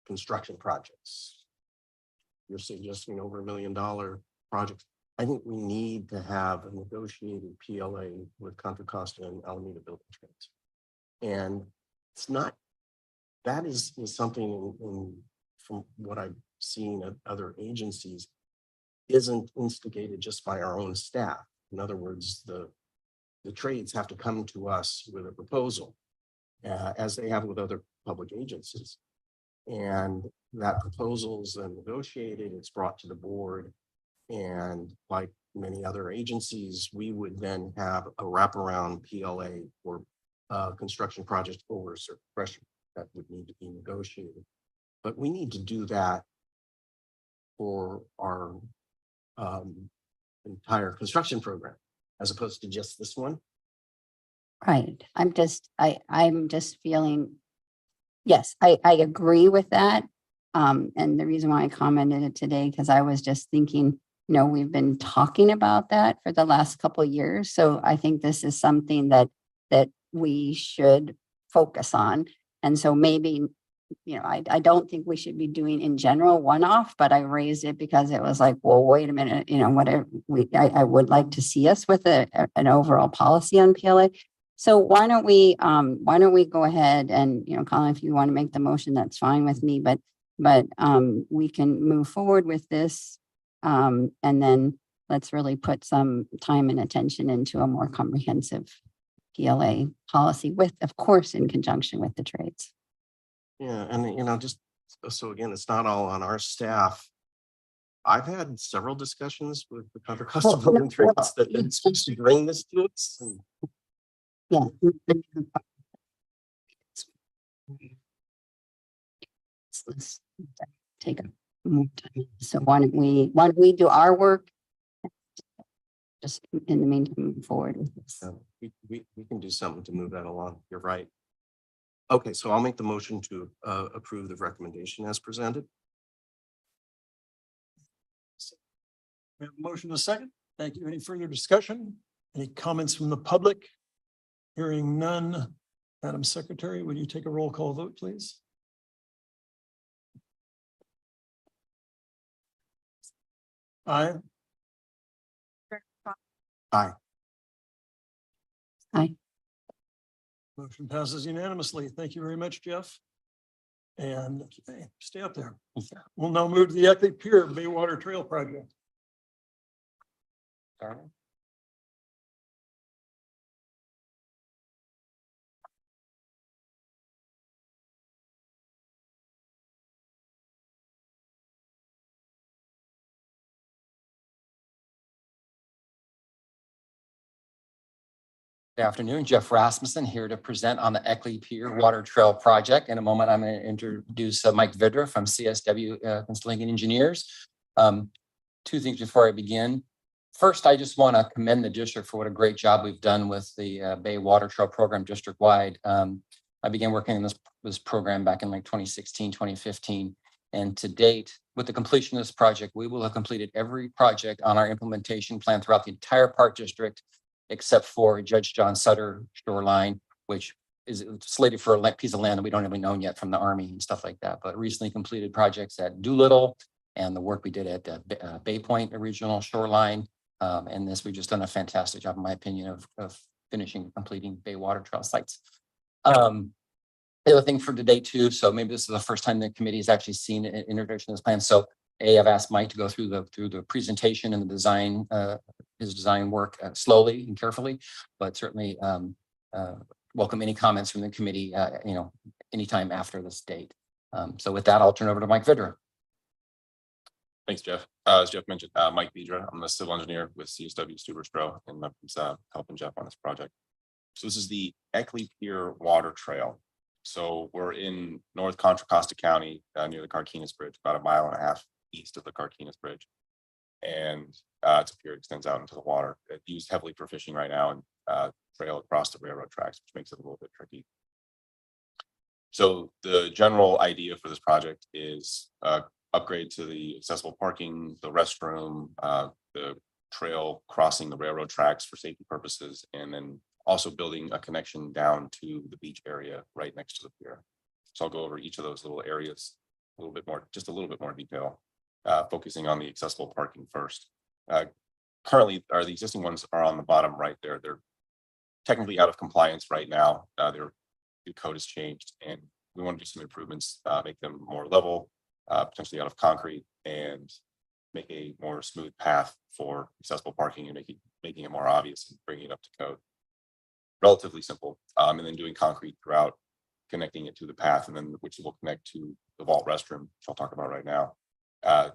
Speaker 1: construction projects, you're suggesting over $1 million projects. I think we need to have a negotiated PLA with Contra Costa and Alameda Building Trades. And it's not, that is something from what I've seen at other agencies, isn't instigated just by our own staff. In other words, the trades have to come to us with a proposal, as they have with other public agencies. And that proposal is then negotiated, it's brought to the board. And like many other agencies, we would then have a wraparound PLA for construction projects over a certain pressure that would need to be negotiated. But we need to do that for our entire construction program, as opposed to just this one.
Speaker 8: Right. I'm just feeling, yes, I agree with that. And the reason why I commented it today, because I was just thinking, we've been talking about that for the last couple of years. So I think this is something that we should focus on. And so maybe, I don't think we should be doing in general one-off, but I raised it because it was like, well, wait a minute, whatever I would like to see us with an overall policy on PLA. So why don't we go ahead and, Colin, if you want to make the motion, that's fine with me, but we can move forward with this. And then let's really put some time and attention into a more comprehensive PLA policy with, of course, in conjunction with the trades.
Speaker 1: Yeah, and just so again, it's not all on our staff. I've had several discussions with the Contra Costa Building Trades that they're supposed to bring this to us.
Speaker 8: Yeah. Let's take a more time. So why don't we do our work just in the meantime, move forward with this.
Speaker 1: We can do something to move that along. You're right. Okay, so I'll make the motion to approve the recommendation as presented.
Speaker 2: We have a motion and a second. Thank you. Any further discussion? Any comments from the public? Hearing none. Madam Secretary, would you take a roll call vote, please? Aye.
Speaker 1: Aye.
Speaker 8: Aye.
Speaker 2: Motion passes unanimously. Thank you very much, Jeff. And stay up there. We'll now move to the Eckley Pier Baywater Trail Project.
Speaker 9: Good afternoon, Jeff Rasmussen here to present on the Eckley Pier Water Trail Project. In a moment, I'm going to introduce Mike Vidra from CSW Consulting Engineers. Two things before I begin. First, I just want to commend the district for what a great job we've done with the Bay Water Trail Program district-wide. I began working on this program back in like 2016, 2015. And to date, with the completion of this project, we will have completed every project on our implementation plan throughout the entire park district, except for Judge John Sutter shoreline, which is slated for a piece of land that we don't even own yet from the Army and stuff like that. But recently completed projects at Doolittle and the work we did at Bay Point Regional Shoreline. And this, we've just done a fantastic job, in my opinion, of finishing and completing Bay Water Trail sites. The other thing for today too, so maybe this is the first time the committee has actually seen an introduction of this plan. So I've asked Mike to go through the presentation and the design, his design work slowly and carefully, but certainly welcome any comments from the committee, anytime after this date. So with that, I'll turn over to Mike Vidra.
Speaker 12: Thanks, Jeff. As Jeff mentioned, Mike Vidra, I'm the civil engineer with CSW Stubersbro, and I'm helping Jeff on this project. So this is the Eckley Pier Water Trail. So we're in North Contra Costa County, near the Carquinez Bridge, about 1.5 miles east of the Carquinez Bridge. And it's a pier that extends out into the water. It's used heavily for fishing right now and trail across the railroad tracks, which makes it a little bit tricky. So the general idea for this project is upgrade to the accessible parking, the restroom, the trail crossing the railroad tracks for safety purposes, and then also building a connection down to the beach area right next to the pier. So I'll go over each of those little areas a little bit more, just a little bit more detail, focusing on the accessible parking first. Currently, the existing ones are on the bottom right there. They're technically out of compliance right now. Their code has changed, and we want to do some improvements, make them more level, potentially out of concrete, and make a more smooth path for accessible parking and making it more obvious and bringing it up to code. Relatively simple, and then doing concrete throughout, connecting it to the path, and then which will connect to the vault restroom, which I'll talk about right now. A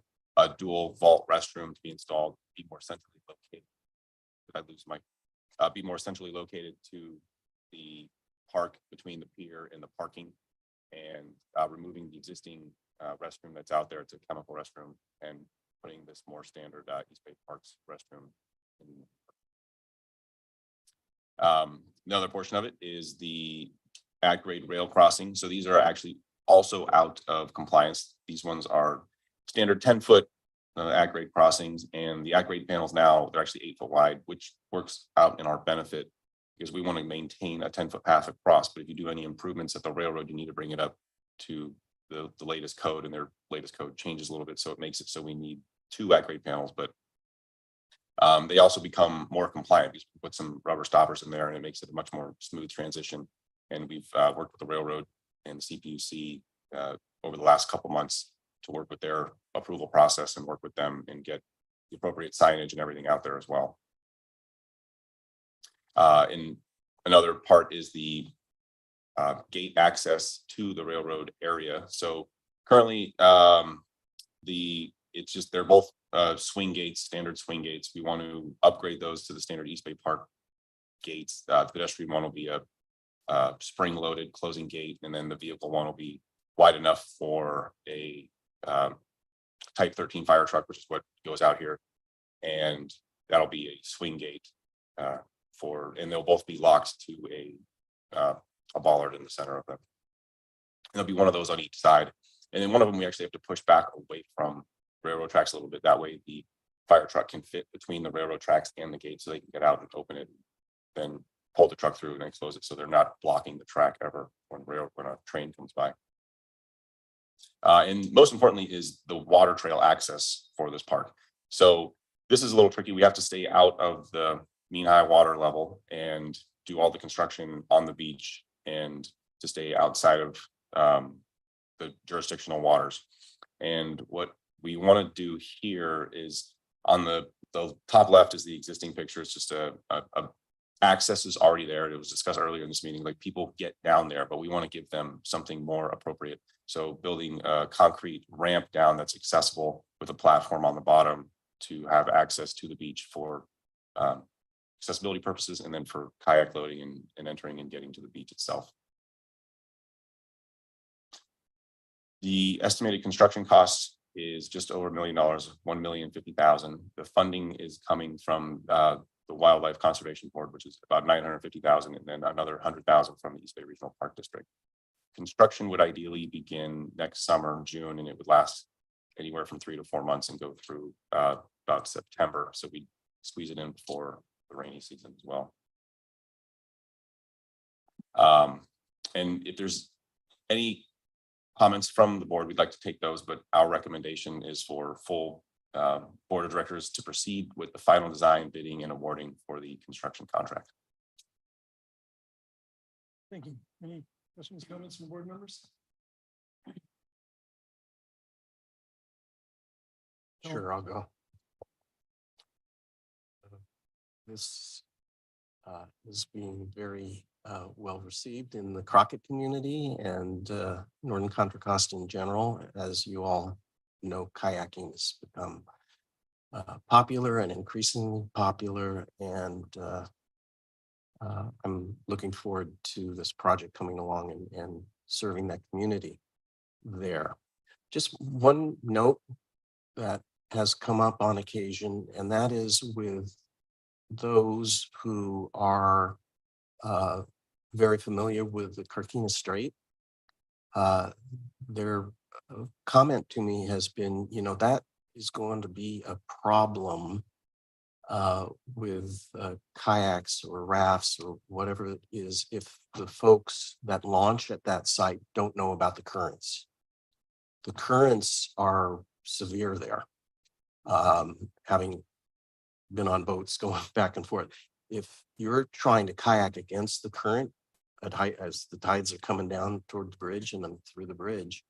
Speaker 12: dual vault restroom to be installed, be more centrally located. Did I lose my? Be more centrally located to the park between the pier and the parking, and removing the existing restroom that's out there. It's a chemical restroom, and putting this more standard East Bay Parks restroom in. Another portion of it is the at-grade rail crossing. So these are actually also out of compliance. These ones are standard 10-foot at-grade crossings, and the at-grade panels now, they're actually 8 foot wide, which works out in our benefit because we want to maintain a 10-foot path across. But if you do any improvements at the railroad, you need to bring it up to the latest code, and their latest code changes a little bit. So it makes it so we need 2 at-grade panels, but they also become more compliant because we put some rubber stoppers in there, and it makes it a much more smooth transition. And we've worked with the railroad and the CPUC over the last couple months to work with their approval process and work with them and get the appropriate signage and everything out there as well. And another part is the gate access to the railroad area. So currently, they're both swing gates, standard swing gates. We want to upgrade those to the standard East Bay Park gates. The pedestrian one will be a spring-loaded closing gate, and then the vehicle one will be wide enough for a type 13 fire truck, which is what goes out here. And that'll be a swing gate and they'll both be locked to a bollard in the center of them. And there'll be one of those on each side. And then one of them, we actually have to push back away from railroad tracks a little bit. That way the fire truck can fit between the railroad tracks and the gate so they can get out and open it, then pull the truck through and expose it so they're not blocking the track ever when a train comes by. And most importantly is the water trail access for this park. So this is a little tricky. We have to stay out of the mean high water level and do all the construction on the beach and to stay outside of the jurisdictional waters. And what we want to do here is on the top left is the existing picture. It's just a access is already there. It was discussed earlier in this meeting, like people get down there, but we want to give them something more appropriate. So building a concrete ramp down that's accessible with a platform on the bottom to have access to the beach for accessibility purposes, and then for kayak loading and entering and getting to the beach itself. The estimated construction cost is just over $1 million, $1,050,000. The funding is coming from the Wildlife Conservation Board, which is about $950,000, and then another $100,000 from the East Bay Regional Park District. Construction would ideally begin next summer, June, and it would last anywhere from 3 to 4 months and go through about September. So we squeeze it in before the rainy season as well. And if there's any comments from the board, we'd like to take those, but our recommendation is for full board of directors to proceed with the final design, bidding, and awarding for the construction contract.
Speaker 2: Thank you. Any questions, comments from board members?
Speaker 1: Sure, I'll go. This is being very well received in the Crockett community and Northern Contra Costa in general. As you all know, kayaking has become popular and increasingly popular, and I'm looking forward to this project coming along and serving that community there. Just one note that has come up on occasion, and that is with those who are very familiar with the Carquinez Strait. Their comment to me has been, that is going to be a problem with kayaks or rafts or whatever it is if the folks that launch at that site don't know about the currents. The currents are severe there. Having been on boats going back and forth, if you're trying to kayak against the current at height as the tides are coming down toward the bridge and then through the bridge,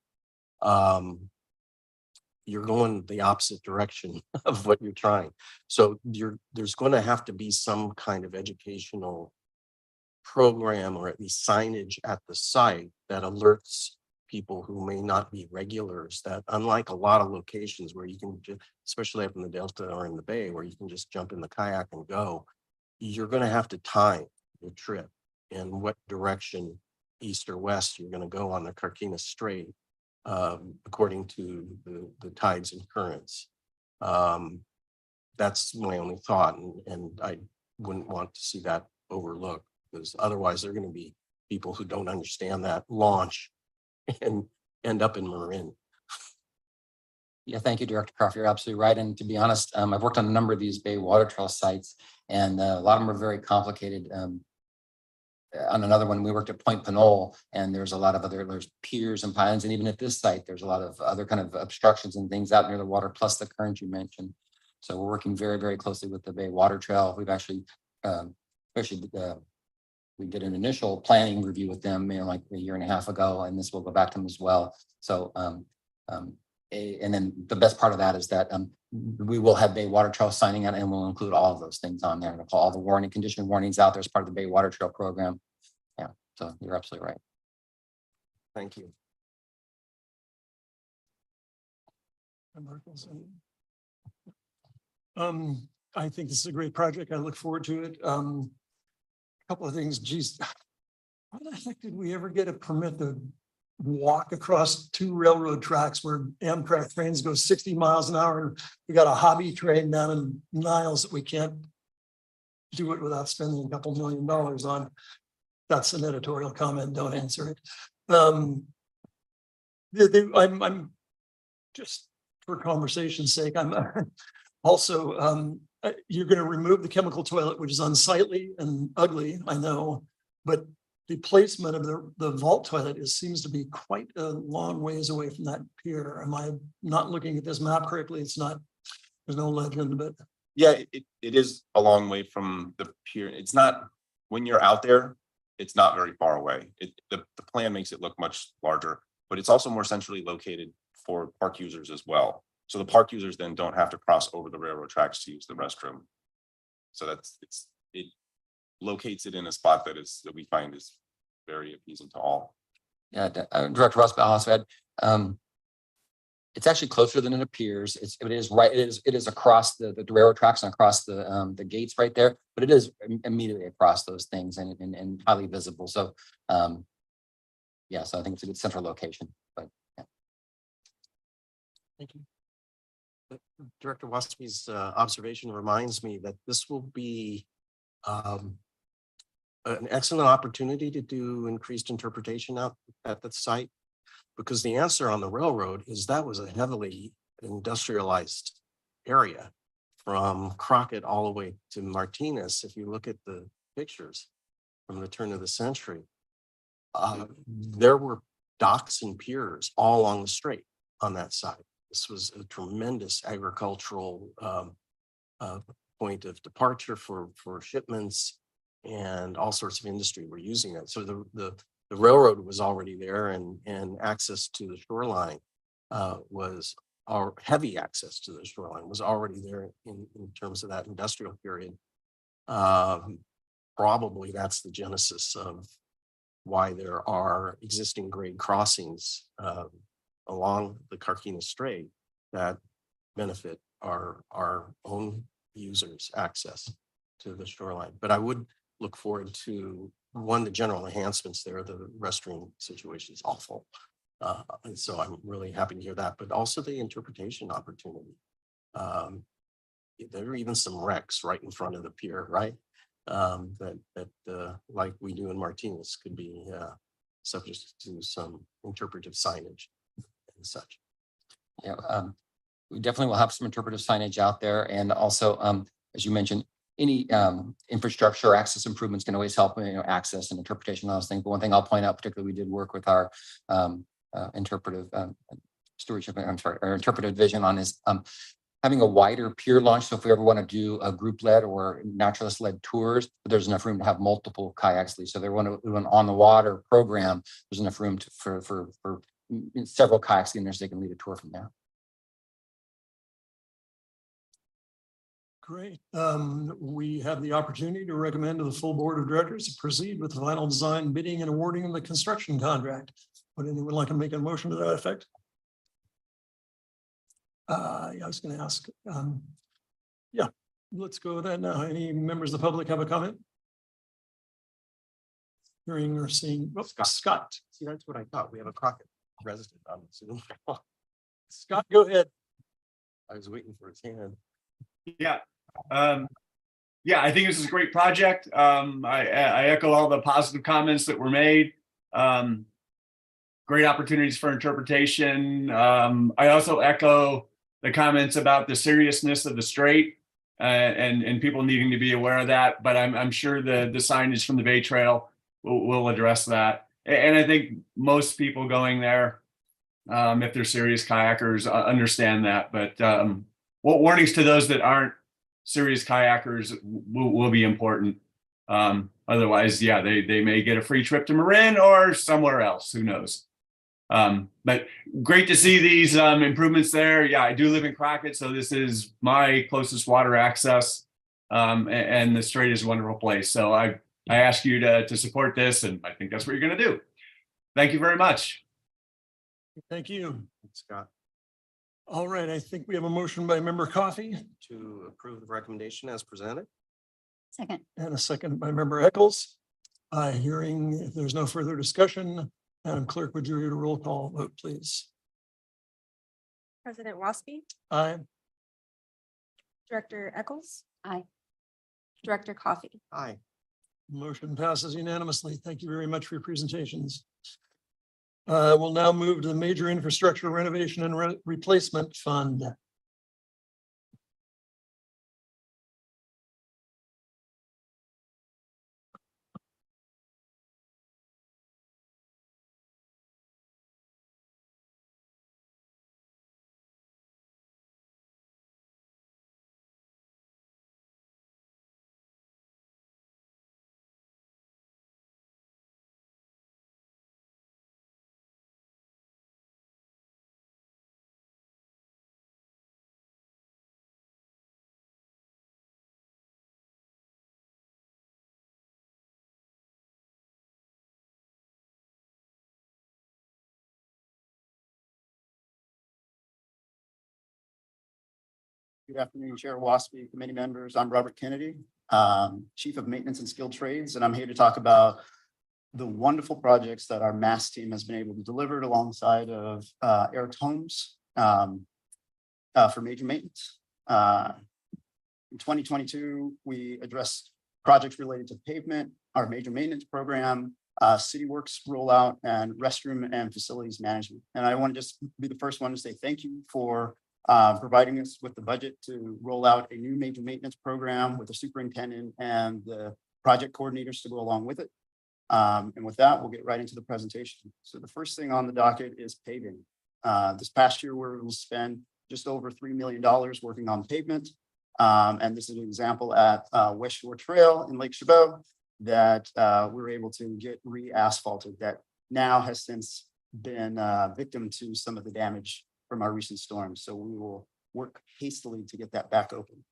Speaker 1: you're going the opposite direction of what you're trying. So there's going to have to be some kind of educational program or at least signage at the site that alerts people who may not be regulars, that unlike a lot of locations where you can just, especially up in the Delta or in the Bay, where you can just jump in the kayak and go, you're going to have to time your trip and what direction, east or west, you're going to go on the Carquinez Strait, according to the tides and currents. That's my only thought, and I wouldn't want to see that overlooked, because otherwise there are going to be people who don't understand that launch and end up in Marin.
Speaker 9: Yeah, thank you, Director Croft. You're absolutely right. And to be honest, I've worked on a number of these Bay Water Trail sites, and a lot of them are very complicated. On another one, we worked at Point Pinole, and there's a lot of there's piers and pylons, and even at this site, there's a lot of other kind of obstructions and things out near the water, plus the current you mentioned. So we're working very, very closely with the Bay Water Trail. We've actually, we did an initial planning review with them, like a year and a half ago, and this will go back to them as well. So, and then the best part of that is that we will have Bay Water Trail signing out, and we'll include all of those things on there. We'll call all the warning, condition warnings out there as part of the Bay Water Trail program. Yeah, so you're absolutely right.
Speaker 1: Thank you.
Speaker 2: I think this is a great project. I look forward to it. Couple of things, geez, how the heck did we ever get a permit to walk across 2 railroad tracks where Amtrak trains go 60 miles an hour. And we got a hobby train down in Niles that we can't do it without spending a couple $1 million on. That's an editorial comment. Don't answer it. I'm just for conversation's sake, I'm also, you're going to remove the chemical toilet, which is unsightly and ugly, I know, but the placement of the vault toilet seems to be quite a long ways away from that pier. Am I not looking at this map correctly? It's not, there's no legend, but
Speaker 12: Yeah, it is a long way from the pier. It's not, when you're out there, it's not very far away. The plan makes it look much larger, but it's also more centrally located for park users as well. So the park users then don't have to cross over the railroad tracks to use the restroom. So it locates it in a spot that we find is very appeasing to all.
Speaker 9: Yeah, Director Ross Balhasfed, it's actually closer than it appears. It is across the railroad tracks and across the gates right there, but it is immediately across those things and highly visible. So, yeah, so I think it's a good central location, but yeah.
Speaker 2: thank you.
Speaker 1: Director Waspy's observation reminds me that this will be an excellent opportunity to do increased interpretation out at the site, because the answer on the railroad is that was a heavily industrialized area from Crockett all the way to Martinez. If you look at the pictures from the turn of the century, there were docks and piers all along the strait on that side. This was a tremendous agricultural point of departure for shipments, and all sorts of industry were using it. So the railroad was already there, and access to the shoreline was our heavy access to the shoreline was already there in terms of that industrial period. Probably that's the genesis of why there are existing grade crossings along the Carquinez Strait that benefit our own users' access to the shoreline. But I would look forward to the general enhancements there. The restroom situation is awful. And so I'm really happy to hear that, but also the interpretation opportunity. There are even some wrecks right in front of the pier, right? That like we do in Martinez could be subject to some interpretive signage and such.
Speaker 9: Yeah, we definitely will have some interpretive signage out there, and also, as you mentioned, any infrastructure or access improvements can always help, access and interpretation of those things. But one thing I'll point out, particularly, we did work with our interpretive stewardship, or interpretive vision on is having a wider pier launch. So if we ever want to do a group-led or naturalist-led tours, there's enough room to have multiple kayaks lead. So they want to do an on-the-water program. There's enough room for several kayaks in there, so they can lead a tour from there.
Speaker 2: Great. We have the opportunity to recommend to the full board of directors to proceed with the final design, bidding, and awarding of the construction contract. Would anyone like to make a motion to that effect? Yeah, I was going to ask. Yeah, let's go with that now. Any members of the public have a comment? Hearing or seeing? Oh, Scott.
Speaker 1: See, that's what I thought. We have a Crockett resident on Zoom.
Speaker 2: Scott, go ahead.
Speaker 1: I was waiting for his hand.
Speaker 13: Yeah. I think this is a great project. I echo all the positive comments that were made. Great opportunities for interpretation. I also echo the comments about the seriousness of the strait and people needing to be aware of that. But I'm sure the signage from the Bay Trail will address that. And I think most people going there, if they're serious kayakers, understand that. But warnings to those that aren't serious kayakers will be important. Otherwise, yeah, they may get a free trip to Marin or somewhere else. Who knows? But great to see these improvements there. Yeah, I do live in Crockett, so this is my closest water access. And the strait is a wonderful place. So I ask you to support this, and I think that's what you're going to do. Thank you very much.
Speaker 2: Thank you.
Speaker 1: Thanks, Scott.
Speaker 2: All right, I think we have a motion by member Coffey
Speaker 1: To approve the recommendation as presented.
Speaker 8: Second.
Speaker 2: and a second by member Eccles. Hearing if there's no further discussion, Madam Clerk, would you read a roll call vote, please?
Speaker 3: President Waspy,
Speaker 2: Aye.
Speaker 3: Director Eccles.
Speaker 8: Aye.
Speaker 3: Director Coffee.
Speaker 1: Aye.
Speaker 2: Motion passes unanimously. Thank you very much for your presentations. We'll now move to the Major Infrastructure Renovation and Replacement Fund.
Speaker 10: Good afternoon, Chair Waspy, committee members. I'm Robert Kennedy, Chief of Maintenance and Skilled Trades, and I'm here to talk about the wonderful projects that our MASS team has been able to deliver alongside of Eric Holmes for major maintenance. In 2022, we addressed projects related to pavement, our major maintenance program, city works rollout, and restroom and facilities management. And I want to just be the first one to say thank you for providing us with the budget to roll out a new major maintenance program with the superintendent and the project coordinators to go along with it. And with that, we'll get right into the presentation. So the first thing on the docket is paving. This past year, we're going to spend just over $3 million working on pavement. And this is an example at West Shore Trail in Lake Chabot that we were able to get re-asphalted that now has since been victim to some of the damage from our recent storms. So we will work hastily to get that back open.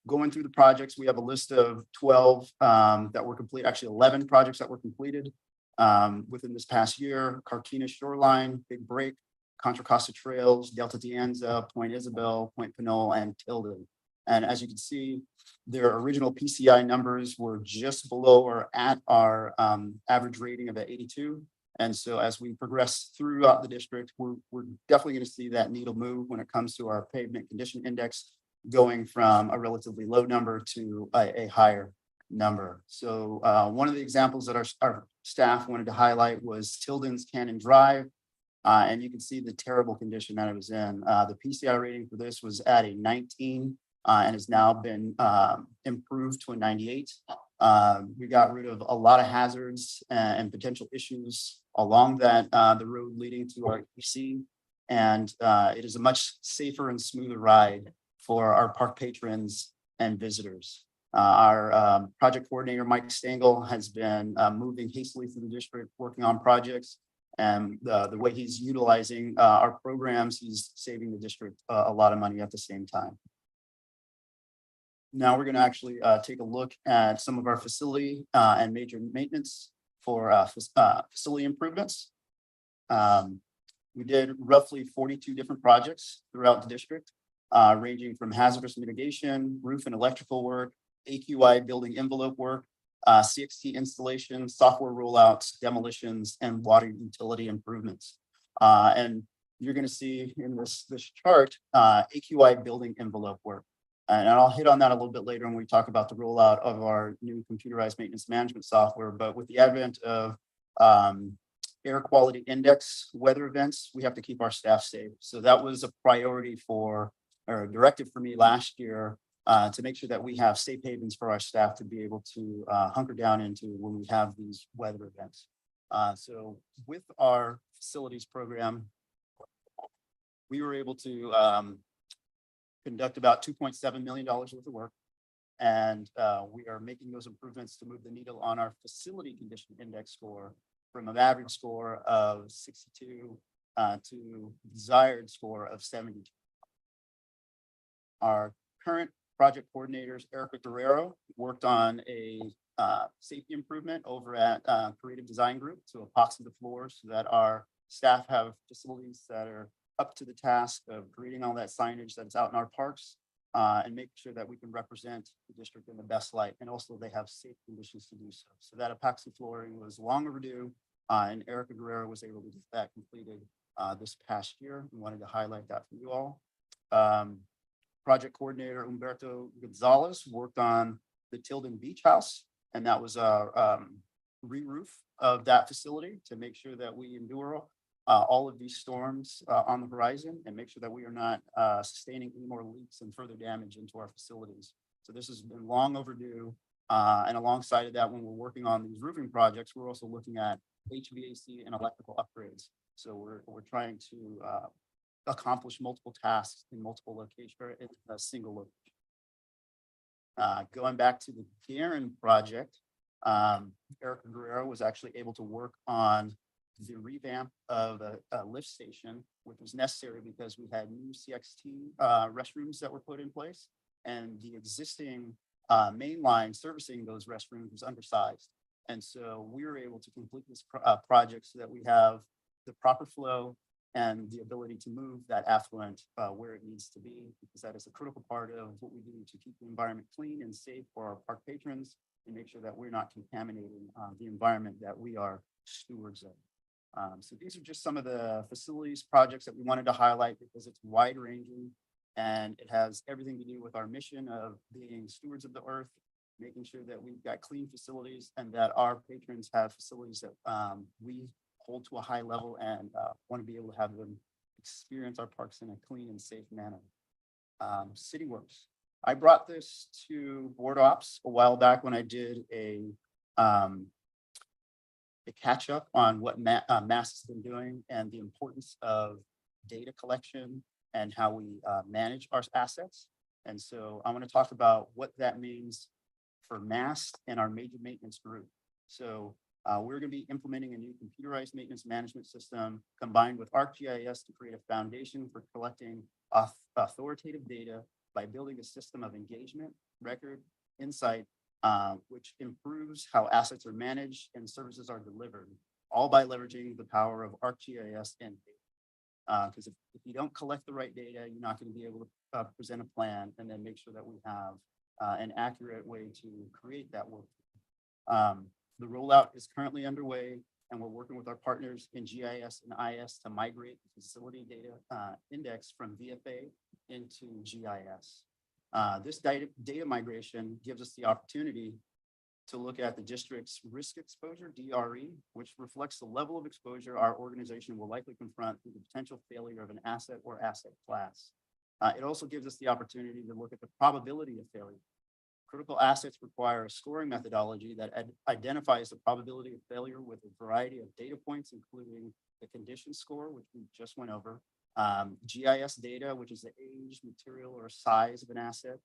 Speaker 10: Going through the projects, we have a list of 12 that were complete, actually 11 projects that were completed within this past year. Carquinez Shoreline, Big Break, Contra Costa Trails, Delta de Anza, Point Isabel, Point Pinole, and Tilden. And as you can see, their original PCI numbers were just below or at our average rating of 82. And so as we progress throughout the district, we're definitely going to see that needle move when it comes to our pavement condition index, going from a relatively low number to a higher number. So one of the examples that our staff wanted to highlight was Tilden's Cannon Drive. And you can see the terrible condition that it was in. The PCI rating for this was at a 19 and has now been improved to a 98. We got rid of a lot of hazards and potential issues along that the road leading to our EC. And it is a much safer and smoother ride for our park patrons and visitors. Our project coordinator, Mike Stengel, has been moving hastily through the district, working on projects. And the way he's utilizing our programs, he's saving the district a lot of money at the same time. Now we're going to actually take a look at some of our facility and major maintenance for facility improvements. We did roughly 42 different projects throughout the district, ranging from hazardous mitigation, roof and electrical work, AQI building envelope work, CXT installation, software rollouts, demolitions, and water utility improvements. And you're going to see in this chart, AQI building envelope work. And I'll hit on that a little bit later when we talk about the rollout of our new computerized maintenance management software. But with the advent of air quality index weather events, we have to keep our staff safe. So that was a priority or a directive for me last year to make sure that we have safe havens for our staff to be able to hunker down into when we have these weather events. So with our facilities program, we were able to conduct about $2.7 million worth of work. And we are making those improvements to move the needle on our facility condition index score from an average score of 62 to desired score of 72. Our current project coordinators, Erica Guerrero, worked on a safety improvement over at Creative Design Group to epoxy the floors so that our staff have facilities that are up to the task of creating all that signage that's out in our parks and making sure that we can represent the district in the best light. And also they have safe conditions to do so. So that epoxy flooring was long overdue. And Erica Guerrero was able to get that completed this past year. We wanted to highlight that for you all. Project coordinator Humberto Gonzalez worked on the Tilden Beach House, and that was a re-roof of that facility to make sure that we endure all of these storms on the horizon and make sure that we are not sustaining any more leaks and further damage into our facilities. So this has been long overdue. And alongside of that, when we're working on these roofing projects, we're also looking at HVAC and electrical upgrades. So we're trying to accomplish multiple tasks in multiple locations, or in a single location. Going back to the Garen project, Erica Guerrero was actually able to work on the revamp of a lift station, which was necessary because we had new CXT restrooms that were put in place, and the existing main line servicing those restrooms was undersized. And so we were able to complete this project so that we have the proper flow and the ability to move that affluent where it needs to be, because that is a critical part of what we do to keep the environment clean and safe for our park patrons and make sure that we're not contaminating the environment that we are stewards of. So these are just some of the facilities projects that we wanted to highlight because it's wide ranging and it has everything to do with our mission of being stewards of the earth, making sure that we've got clean facilities and that our patrons have facilities that we hold to a high level and want to be able to have them experience our parks in a clean and safe manner. City Works. I brought this to Board Ops a while back when I did a catch up on what MAST has been doing and the importance of data collection and how we manage our assets. And so I want to talk about what that means for MAST and our major maintenance group. So we're going to be implementing a new computerized maintenance management system combined with ArcGIS to create a foundation for collecting authoritative data by building a system of engagement, record, insight, which improves how assets are managed and services are delivered, all by leveraging the power of ArcGIS and data. Because if you don't collect the right data, you're not going to be able to present a plan and then make sure that we have an accurate way to create that work. The rollout is currently underway, and we're working with our partners in GIS and IS to migrate the facility data index from VFA into GIS. This data migration gives us the opportunity to look at the district's risk exposure, DRE, which reflects the level of exposure our organization will likely confront through the potential failure of an asset or asset class. It also gives us the opportunity to look at the probability of failure. Critical assets require a scoring methodology that identifies the probability of failure with a variety of data points, including the condition score, which we just went over, GIS data, which is the age, material, or size of an asset,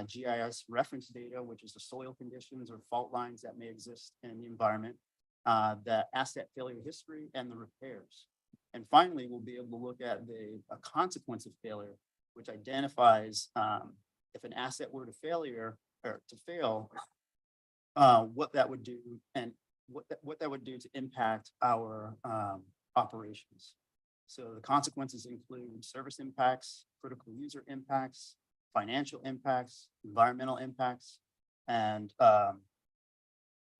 Speaker 10: GIS reference data, which is the soil conditions or fault lines that may exist in the environment, the asset failure history, and the repairs. And finally, we'll be able to look at the consequence of failure, which identifies if an asset were to fail, what that would do and what that would do to impact our operations. So the consequences include service impacts, critical user impacts, financial impacts, environmental impacts, and a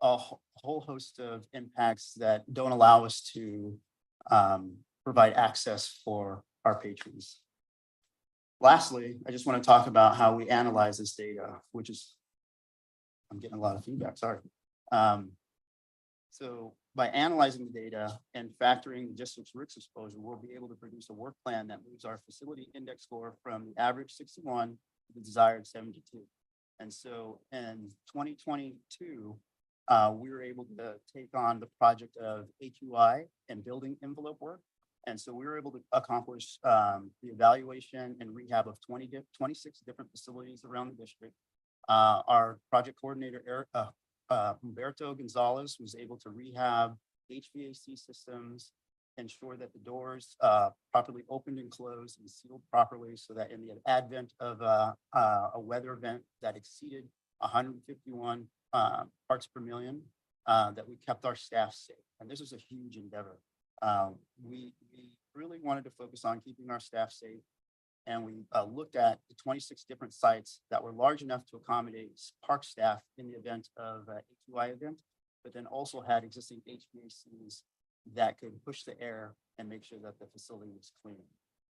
Speaker 10: whole host of impacts that don't allow us to provide access for our patrons. Lastly, I just want to talk about how we analyze this data, which is, I'm getting a lot of feedback, sorry. So by analyzing the data and factoring the district's risk exposure, we'll be able to produce a work plan that moves our facility index score from the average 61 to the desired 72. And so in 2022, we were able to take on the project of AQI and building envelope work. And so we were able to accomplish the evaluation and rehab of 26 different facilities around the district. Our project coordinator, Humberto Gonzalez, was able to rehab HVAC systems, ensure that the doors properly opened and closed and sealed properly so that in the advent of a weather event that exceeded 151 parts per million, that we kept our staff safe. And this was a huge endeavor. We really wanted to focus on keeping our staff safe. And we looked at the 26 different sites that were large enough to accommodate park staff in the event of an AQI event. but then also had existing HVACs that could push the air and make sure that the facility was clean.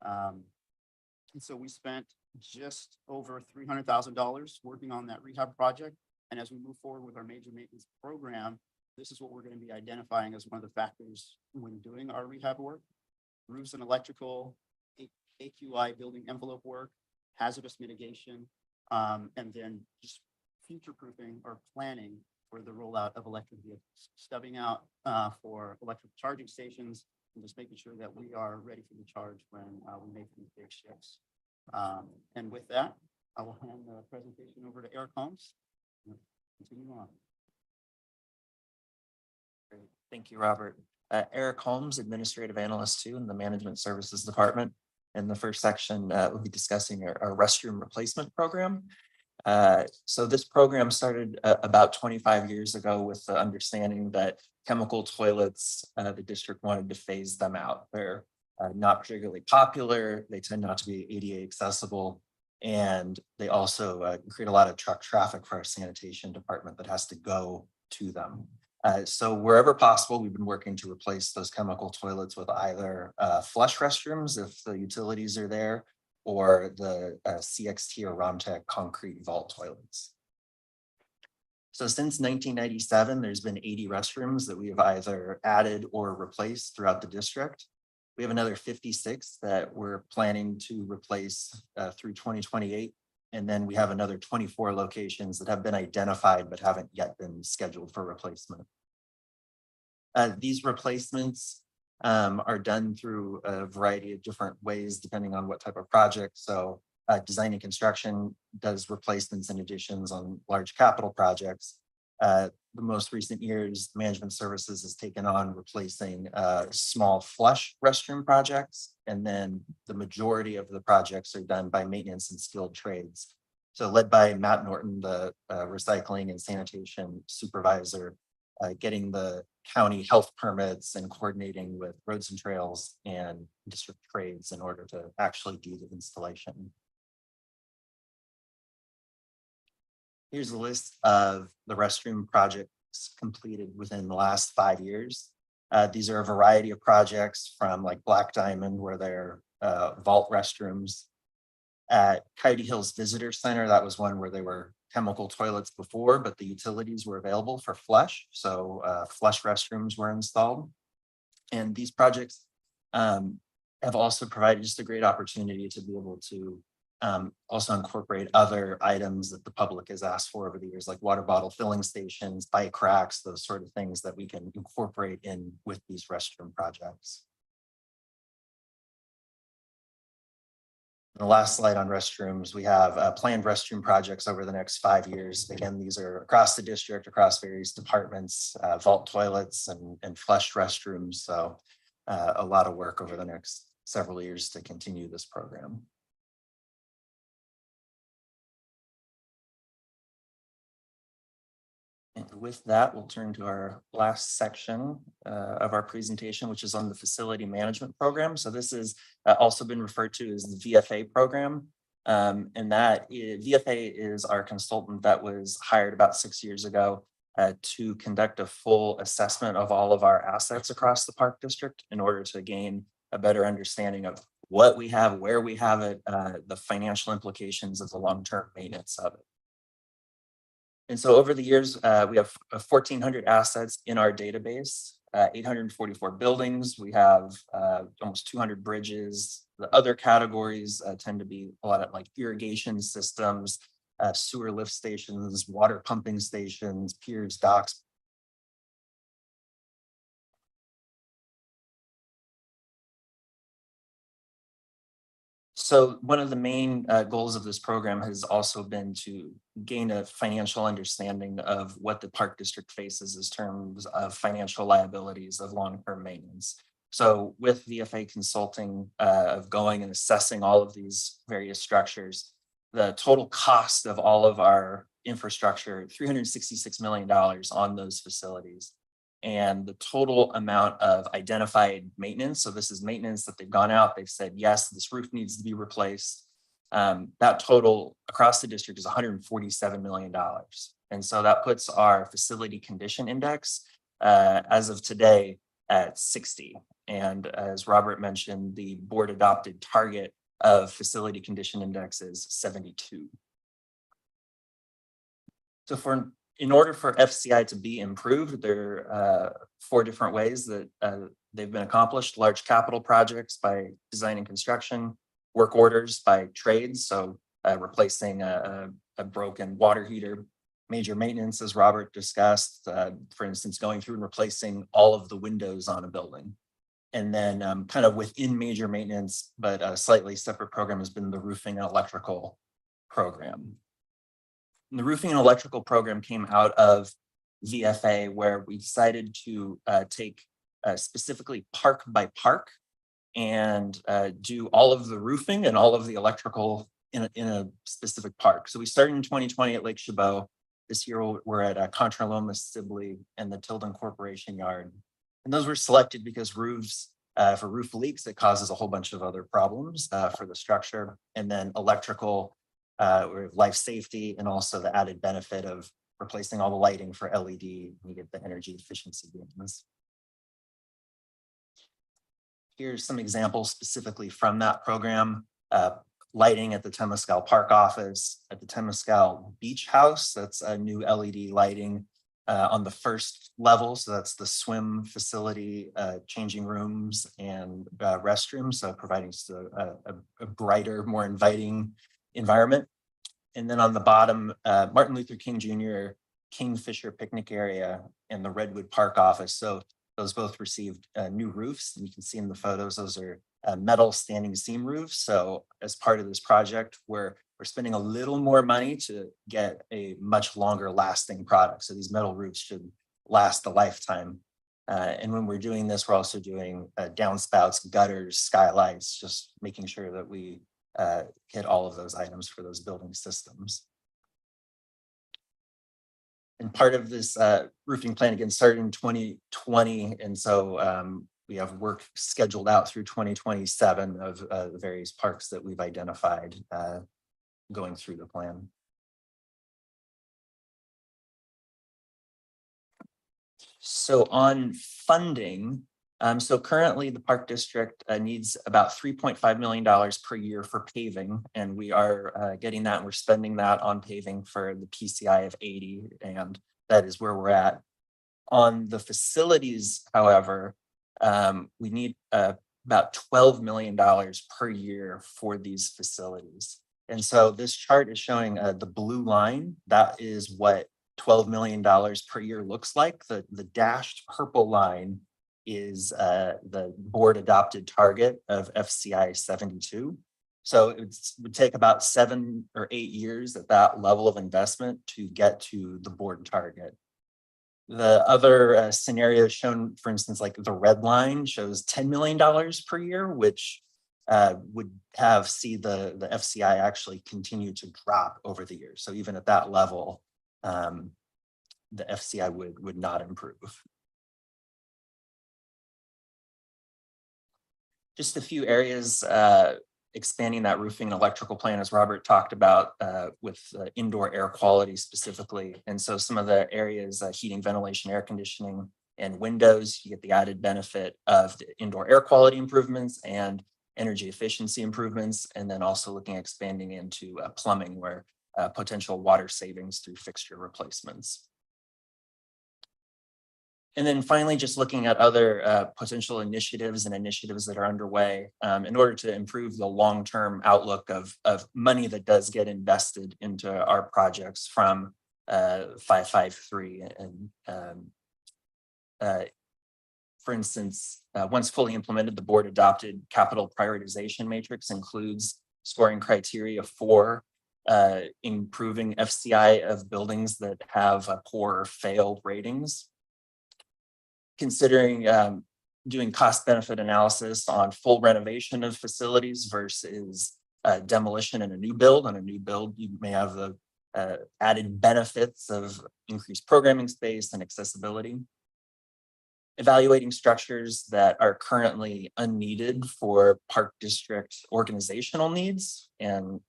Speaker 10: And so we spent just over $300,000 working on that rehab project. And as we move forward with our major maintenance program, this is what we're going to be identifying as one of the factors when doing our rehab work. Roofs and electrical, AQI building envelope work, hazardous mitigation, and then just future proofing or planning for the rollout of electric vehicles, stubbing out for electric charging stations, and just making sure that we are ready for the charge when we make these big shifts. And with that, I will hand the presentation over to Eric Holmes. Continue on.
Speaker 14: Great. Thank you, Robert. Eric Holmes, Administrative Analyst 2 in the Management Services Department. In the first section, we'll be discussing our restroom replacement program. So this program started about 25 years ago with the understanding that chemical toilets, the district wanted to phase them out. They're not particularly popular. They tend not to be ADA accessible. And they also create a lot of truck traffic for our sanitation department that has to go to them. So wherever possible, we've been working to replace those chemical toilets with either flush restrooms if the utilities are there, or the CXT or Romtech concrete vault toilets. So since 1997, there's been 80 restrooms that we have either added or replaced throughout the district. We have another 56 that we're planning to replace through 2028. And then we have another 24 locations that have been identified but haven't yet been scheduled for replacement. These replacements are done through a variety of different ways depending on what type of project. So design and construction does replacements and additions on large capital projects. The most recent years, management services has taken on replacing small flush restroom projects. And then the majority of the projects are done by maintenance and skilled trades. So led by Matt Norton, the recycling and sanitation supervisor, getting the county health permits and coordinating with roads and trails and district trades in order to actually do the installation. Here's a list of the restroom projects completed within the last 5 years. These are a variety of projects from like Black Diamond, where they're vault restrooms. At Coyote Hills Visitor Center, that was one where they were chemical toilets before, but the utilities were available for flush. So flush restrooms were installed. And these projects have also provided just a great opportunity to be able to also incorporate other items that the public has asked for over the years, like water bottle filling stations, bike racks, those sort of things that we can incorporate in with these restroom projects. The last slide on restrooms, we have planned restroom projects over the next 5 years. Again, these are across the district, across various departments, vault toilets and flush restrooms. So a lot of work over the next several years to continue this program. And with that, we'll turn to our last section of our presentation, which is on the facility management program. So this has also been referred to as the VFA program. And that VFA is our consultant that was hired about 6 years ago to conduct a full assessment of all of our assets across the park district in order to gain a better understanding of what we have, where we have it, the financial implications of the long-term maintenance of it. And so over the years, we have 1,400 assets in our database, 844 buildings. We have almost 200 bridges. The other categories tend to be a lot of like irrigation systems, sewer lift stations, water pumping stations, piers, docks. So one of the main goals of this program has also been to gain a financial understanding of what the park district faces as terms of financial liabilities of long-term maintenance. So with VFA consulting of going and assessing all of these various structures, the total cost of all of our infrastructure, $366 million on those facilities. And the total amount of identified maintenance, so this is maintenance that they've gone out, they've said, yes, this roof needs to be replaced. That total across the district is $147 million. And so that puts our facility condition index as of today at 60. And as Robert mentioned, the board adopted target of facility condition index is 72. So in order for FCI to be improved, there are 4 different ways that they've been accomplished: large capital projects by design and construction, work orders by trades, so replacing a broken water heater, major maintenance, as Robert discussed, for instance, going through and replacing all of the windows on a building. And then kind of within major maintenance, but a slightly separate program, has been the roofing and electrical program. And the roofing and electrical program came out of VFA, where we decided to take specifically park by park and do all of the roofing and all of the electrical in a specific park. So we started in 2020 at Lake Chabot. This year we're at Contra Loma, Sibley, and the Tilden Corporation Yard. And those were selected because roofs, for roof leaks, it causes a whole bunch of other problems for the structure. And then electrical, life safety, and also the added benefit of replacing all the lighting for LED. You get the energy efficiency gains. Here's some examples specifically from that program. Lighting at the Temescal Park office, at the Temescal Beach House. That's a new LED lighting on the first level. So that's the swim facility, changing rooms, and restrooms. So providing a brighter, more inviting environment. And then on the bottom, Martin Luther King Jr. Kingfisher picnic area and the Redwood Park office. So those both received new roofs. And you can see in the photos, those are metal standing seam roofs. So as part of this project, we're spending a little more money to get a much longer lasting product. So these metal roofs should last a lifetime. And when we're doing this, we're also doing downspouts, gutters, skylights, just making sure that we hit all of those items for those building systems. And part of this roofing plan, again, started in 2020. And so we have work scheduled out through 2027 of the various parks that we've identified going through the plan. So on funding, so currently the Park District needs about $3.5 million per year for paving, and we are getting that, and we're spending that on paving for the PCI of 80, and that is where we're at. On the facilities, however, we need about $12 million per year for these facilities. And so this chart is showing the blue line. That is what $12 million per year looks like. The dashed purple line is the board adopted target of FCI 72. So it would take about 7 or 8 years at that level of investment to get to the board target. The other scenarios shown, for instance, like the red line shows $10 million per year, which would see the FCI actually continue to drop over the years. So even at that level, the FCI would not improve. Just a few areas expanding that roofing and electrical plan, as Robert talked about, with indoor air quality specifically. And so some of the areas, heating, ventilation, air conditioning, and windows, you get the added benefit of the indoor air quality improvements and energy efficiency improvements. And then also looking at expanding into plumbing, where potential water savings through fixture replacements. And then finally, just looking at other potential initiatives that are underway in order to improve the long-term outlook of money that does get invested into our projects from 553. And for instance, once fully implemented, the board adopted capital prioritization matrix includes scoring criteria for improving FCI of buildings that have poor or failed ratings. Considering doing cost benefit analysis on full renovation of facilities versus demolition in a new build. On a new build, you may have the added benefits of increased programming space and accessibility. Evaluating structures that are currently unneeded for Park District organizational needs, and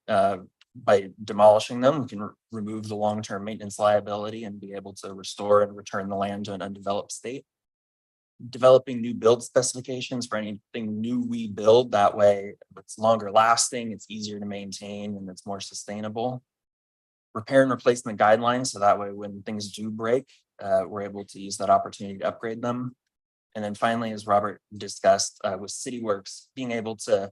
Speaker 14: by demolishing them, we can remove the long-term maintenance liability and be able to restore and return the land to an undeveloped state. Developing new build specifications for anything new we build, that way it's longer lasting, it's easier to maintain, and it's more sustainable. Repair and replacement guidelines, so that way when things do break, we're able to use that opportunity to upgrade them. And then finally, as Robert discussed with CityWorks, being able to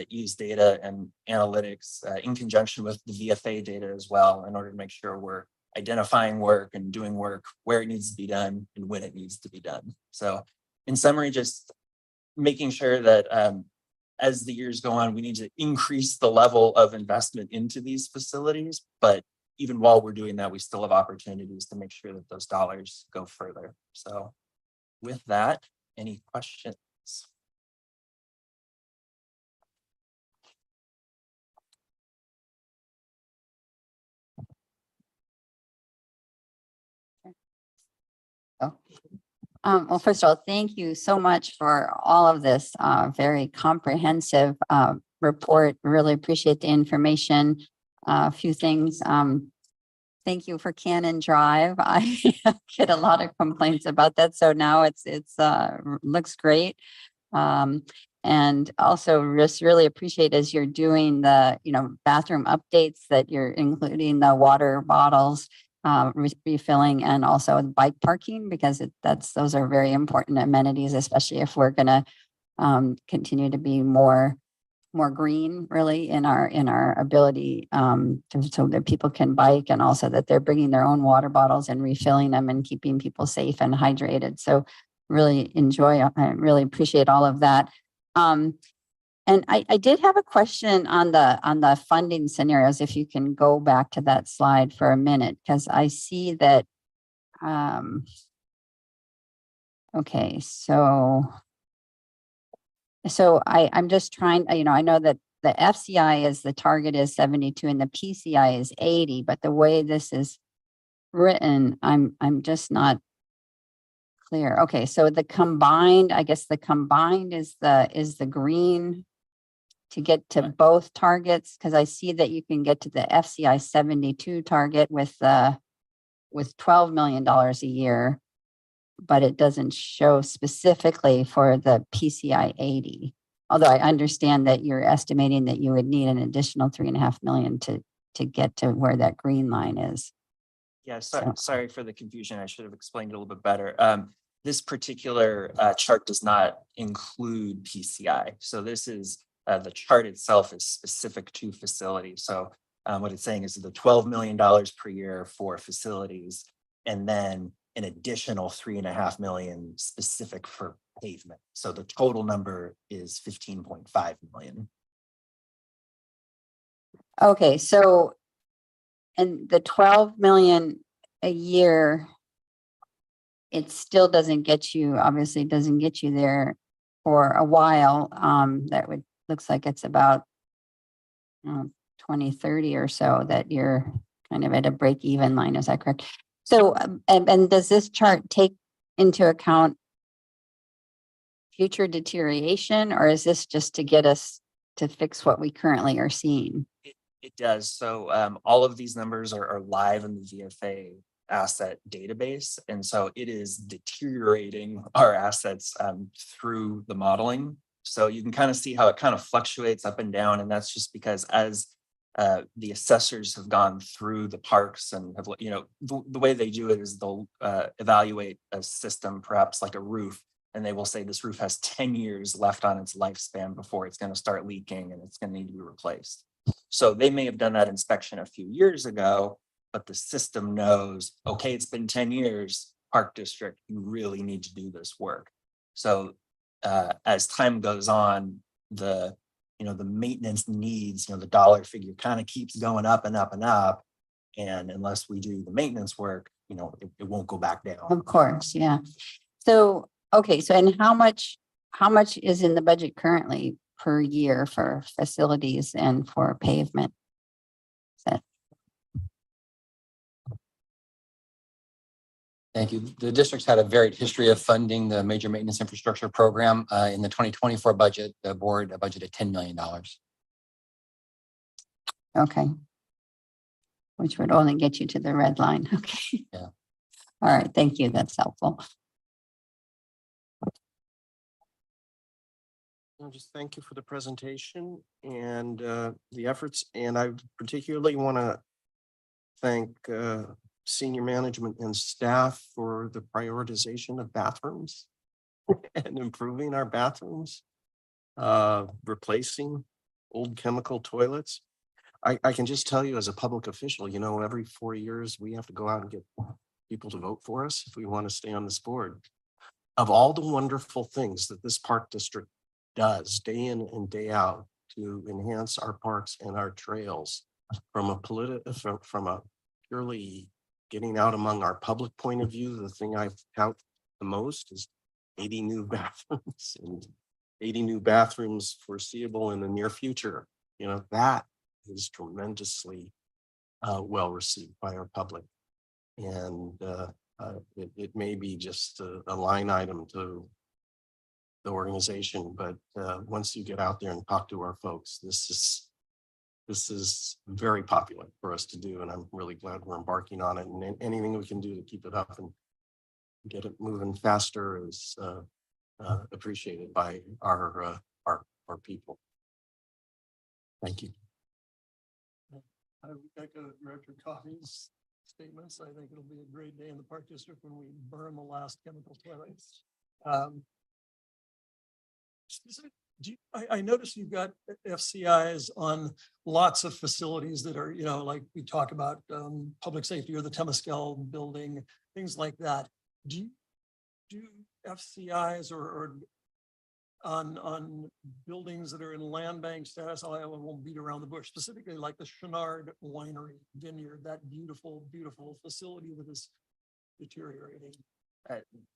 Speaker 14: use data and analytics in conjunction with the VFA data as well, in order to make sure we're identifying work and doing work where it needs to be done and when it needs to be done. So in summary, just making sure that as the years go on, we need to increase the level of investment into these facilities. But even while we're doing that, we still have opportunities to make sure that those dollars go further. So with that, any questions?
Speaker 8: Well, first of all, thank you so much for all of this very comprehensive report. Really appreciate the information. A few things. Thank you for Cannon Drive. I get a lot of complaints about that. So now it's looks great. And also just really appreciate as you're doing the, bathroom updates that you're including the water bottles, refilling, and also bike parking, because those are very important amenities, especially if we're going to continue to be more green, really, in our ability so that people can bike, and also that they're bringing their own water bottles and refilling them and keeping people safe and hydrated. So really I really appreciate all of that. And I did have a question on the funding scenarios, if you can go back to that slide for a minute, because I see that, okay, so I'm just trying, I know that the FCI is, the target is 72 and the PCI is 80, but the way this is written, I'm just not clear. Okay, so the combined, I guess the combined is the green to get to both targets, because I see that you can get to the FCI 72 target with $12 million a year, but it doesn't show specifically for the PCI 80. Although I understand that you're estimating that you would need an additional $3.5 million to get to where that green line is.
Speaker 14: Yeah, sorry for the confusion. I should have explained it a little bit better. This particular chart does not include PCI. So this is the chart itself is specific to facilities. So what it's saying is the $12 million per year for facilities, and then an additional $3.5 million specific for pavement. So the total number is 15.5 million.
Speaker 8: Okay, so, and the 12 million a year, it still doesn't get you, obviously doesn't get you there for a while. Looks like it's about 2030 or so that you're kind of at a break-even line. Is that correct? So, and does this chart take into account future deterioration, or is this just to get us to fix what we currently are seeing?
Speaker 14: It does. So all of these numbers are live in the VFA asset database. And so it is deteriorating our assets through the modeling. So you can kind of see how it kind of fluctuates up and down. And that's just because as the assessors have gone through the parks and have, the way they do it is they'll evaluate a system, perhaps like a roof, and they will say this roof has 10 years left on its lifespan before it's going to start leaking and it's going to need to be replaced. So they may have done that inspection a few years ago, but the system knows, okay, it's been 10 years, Park District, you really need to do this work. So as time goes on, the maintenance needs, the dollar figure kind of keeps going up and up and up. And unless we do the maintenance work, it won't go back down.
Speaker 8: Of course, yeah. So, okay, so and how much is in the budget currently per year for facilities and for pavement?
Speaker 9: Thank you. The district's had a varied history of funding the major maintenance infrastructure program. In the 2024 budget, the board budgeted $10 million.
Speaker 8: Okay, which would only get you to the red line. Okay.
Speaker 9: Yeah.
Speaker 8: All right, thank you. That's helpful.
Speaker 1: Well, just thank you for the presentation and the efforts. And I particularly want to thank senior management and staff for the prioritization of bathrooms and improving our bathrooms, replacing old chemical toilets. I can just tell you as a public official, you know, every 4 years, we have to go out and get people to vote for us if we want to stay on this board. Of all the wonderful things that this park district does day in and day out to enhance our parks and our trails from a purely getting out among our public point of view, the thing I tout the most is 80 new bathrooms and 80 new bathrooms foreseeable in the near future. You know, that is tremendously well received by our public. And it may be just a line item to the organization, but once you get out there and talk to our folks, this is very popular for us to do, and I'm really glad we're embarking on it. And anything we can do to keep it up and get it moving faster is appreciated by our people. Thank you.
Speaker 2: I would echo Director Coffey's statements. I think it'll be a great day in the Park District when we burn the last chemical toilets. I noticed you've got FCIs on lots of facilities that are, you know, like we talk about public safety or the Temescal building, things like that. Do FCIs or on buildings that are in land bank status? I won't beat around the bush, specifically like the Chenard Winery Vineyard, that beautiful, beautiful facility that is deteriorating.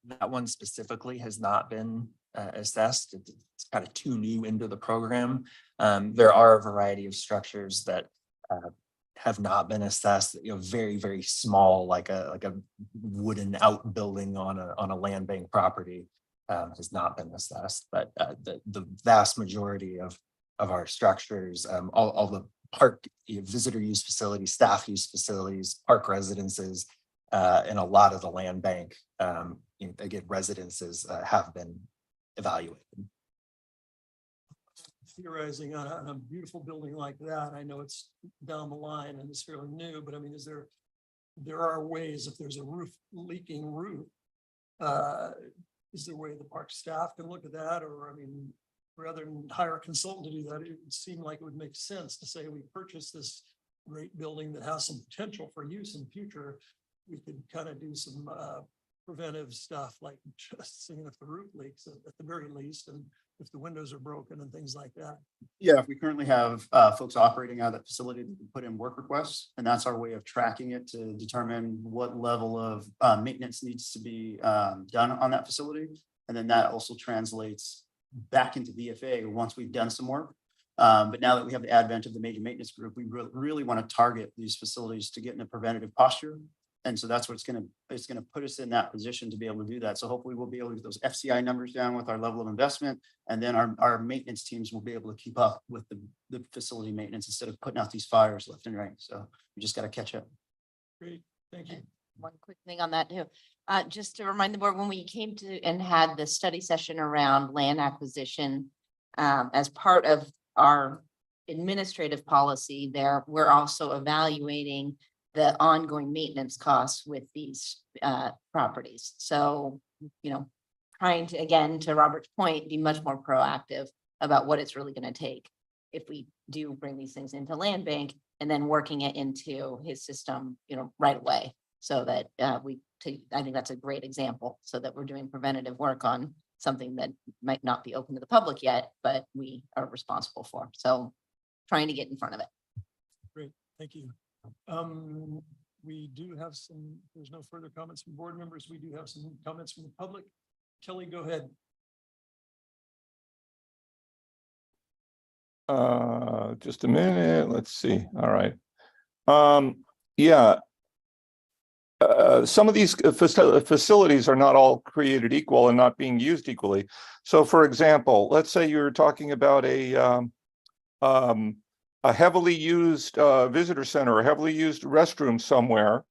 Speaker 14: That one specifically has not been assessed. It's kind of too new into the program. There are a variety of structures that have not been assessed, you know, very, very small, like a wooden outbuilding on a land bank property has not been assessed. But the vast majority of our structures, all the park, you know, visitor use facilities, staff use facilities, park residences, and a lot of the land bank, you know, again, residences have been evaluated.
Speaker 2: Theorizing on a beautiful building like that, I know it's down the line and it's fairly new, but I mean, there are ways, if there's a leaking roof, is there a way the park staff can look at that? Or, I mean, rather than hire a consultant to do that, it would seem like it would make sense to say we purchase this great building that has some potential for use in the future. We could kind of do some preventive stuff, like just seeing if the roof leaks at the very least, and if the windows are broken and things like that.
Speaker 10: Yeah, we currently have folks operating out of that facility that can put in work requests, and that's our way of tracking it to determine what level of maintenance needs to be done on that facility. And then that also translates back into VFA once we've done some work. But now that we have the advent of the major maintenance group, we really want to target these facilities to get in a preventative posture. And so that's what it's going to put us in that position to be able to do that. So hopefully we'll be able to get those FCI numbers down with our level of investment. And then our maintenance teams will be able to keep up with the facility maintenance instead of putting out these fires left and right. So we just got to catch up.
Speaker 2: Great, thank you.
Speaker 5: One quick thing on that too. Just to remind the board, when we came to and had the study session around land acquisition, as part of our administrative policy there, we're also evaluating the ongoing maintenance costs with these properties. So, you know, trying to, again, to Robert's point, be much more proactive about what it's really going to take if we do bring these things into land bank, and then working it into his system, you know, right away. So that I think that's a great example, so that we're doing preventative work on something that might not be open to the public yet, but we are responsible for. So trying to get in front of it.
Speaker 2: Great, thank you. We do have some, there's no further comments from board members. We do have some comments from the public. Kelly, go ahead.
Speaker 15: Just a minute. Let's see. All right. Yeah. Some of these facilities are not all created equal and not being used equally. So for example, let's say you're talking about a a heavily used visitor center, a heavily used restroom somewhere,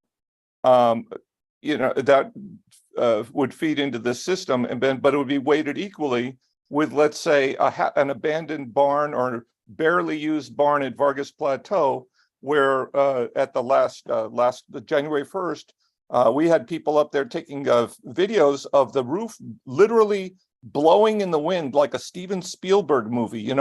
Speaker 15: that would feed into this system, and then, but it would be weighted equally with, let's say, an abandoned barn or barely used barn at Vargas Plateau, where at the last January 1st, we had people up there taking videos of the roof literally blowing in the wind like a Steven Spielberg movie,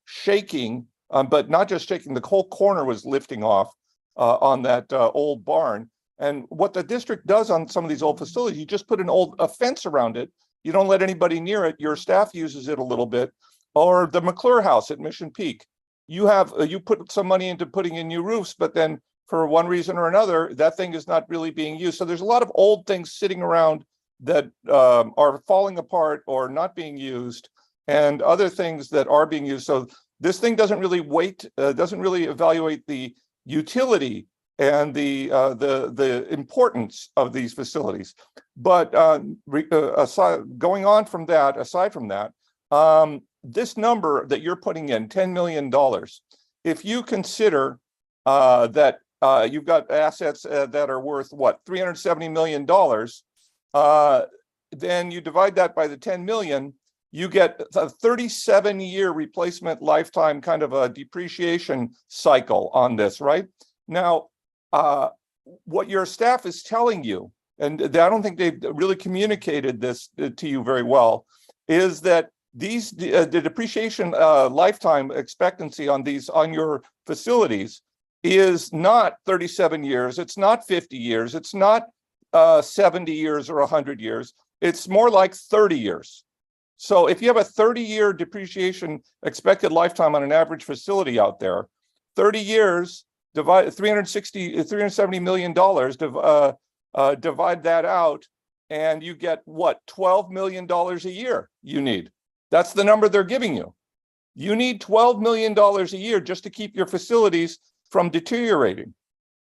Speaker 15: shaking, but not just shaking, the whole corner was lifting off on that old barn. And what the district does on some of these old facilities, you just put a fence around it. You don't let anybody near it. Your staff uses it a little bit. Or the McClure House at Mission Peak. You put some money into putting in new roofs, but then for one reason or another, that thing is not really being used. So there's a lot of old things sitting around that are falling apart or not being used, and other things that are being used. So this thing doesn't really doesn't really evaluate the utility and the importance of these facilities. But aside from that, this number that you're putting in, $10 million, if you consider that you've got assets that are worth what, $370 million, then you divide that by the 10 million, you get a 37-year replacement lifetime kind of a depreciation cycle on this, right? Now, what your staff is telling you, and I don't think they've really communicated this to you very well, is that the depreciation lifetime expectancy on your facilities is not 37 years, it's not 50 years, it's not 70 years or 100 years, it's more like 30 years. So if you have a 30-year depreciation expected lifetime on an average facility out there, 30 years, divide $370 million, divide that out, and you get what, $12 million a year you need. That's the number they're giving you. You need $12 million a year just to keep your facilities from deteriorating.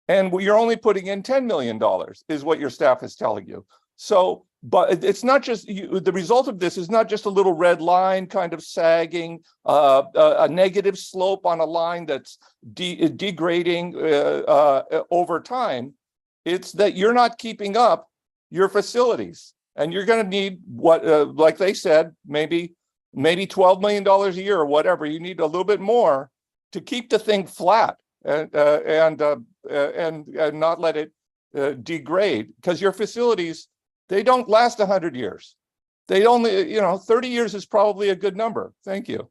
Speaker 15: And you're only putting in $10 million is what your staff is telling you. So, but it's not just, the result of this is not just a little red line kind of sagging, a negative slope on a line that's degrading over time. It's that you're not keeping up your facilities, and you're going to need what, like they said, maybe $12 million a year or whatever. You need a little bit more to keep the thing flat and not let it degrade, because your facilities, they don't last 100 years. They only, 30 years is probably a good number. Thank you.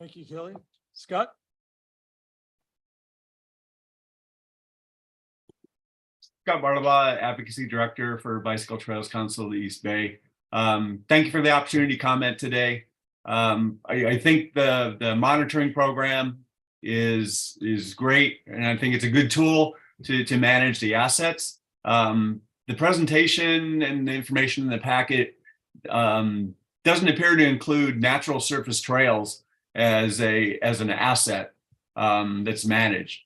Speaker 2: Thank you, Kelly. Scott?
Speaker 13: Scott Bartleby, Advocacy Director for Bicycle Trails Council of the East Bay. Thank you for the opportunity to comment today. I think the monitoring program is great, and I think it's a good tool to manage the assets. The presentation and the information in the packet doesn't appear to include natural surface trails as an asset that's managed.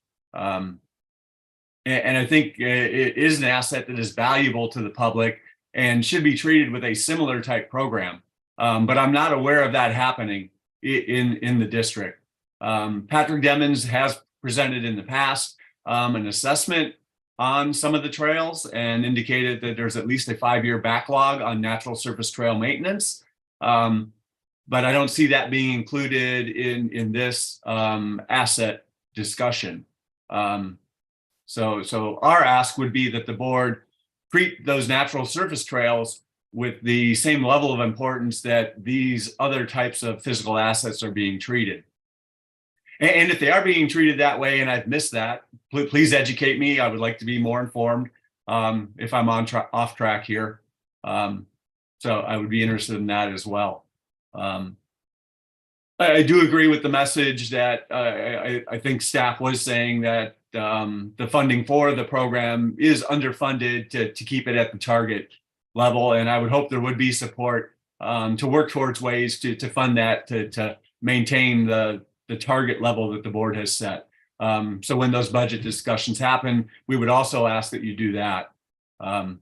Speaker 13: And I think it is an asset that is valuable to the public and should be treated with a similar type program. But I'm not aware of that happening in the district. Patrick Demmons has presented in the past an assessment on some of the trails and indicated that there's at least a 5-year backlog on natural surface trail maintenance. But I don't see that being included in this asset discussion. So our ask would be that the board treat those natural surface trails with the same level of importance that these other types of physical assets are being treated. And if they are being treated that way, and I've missed that, please educate me. I would like to be more informed if I'm off track here. So I would be interested in that as well. I do agree with the message that I think staff was saying that the funding for the program is underfunded to keep it at the target level. And I would hope there would be support to work towards ways to fund that, to maintain the target level that the board has set. So when those budget discussions happen, we would also ask that you do that. And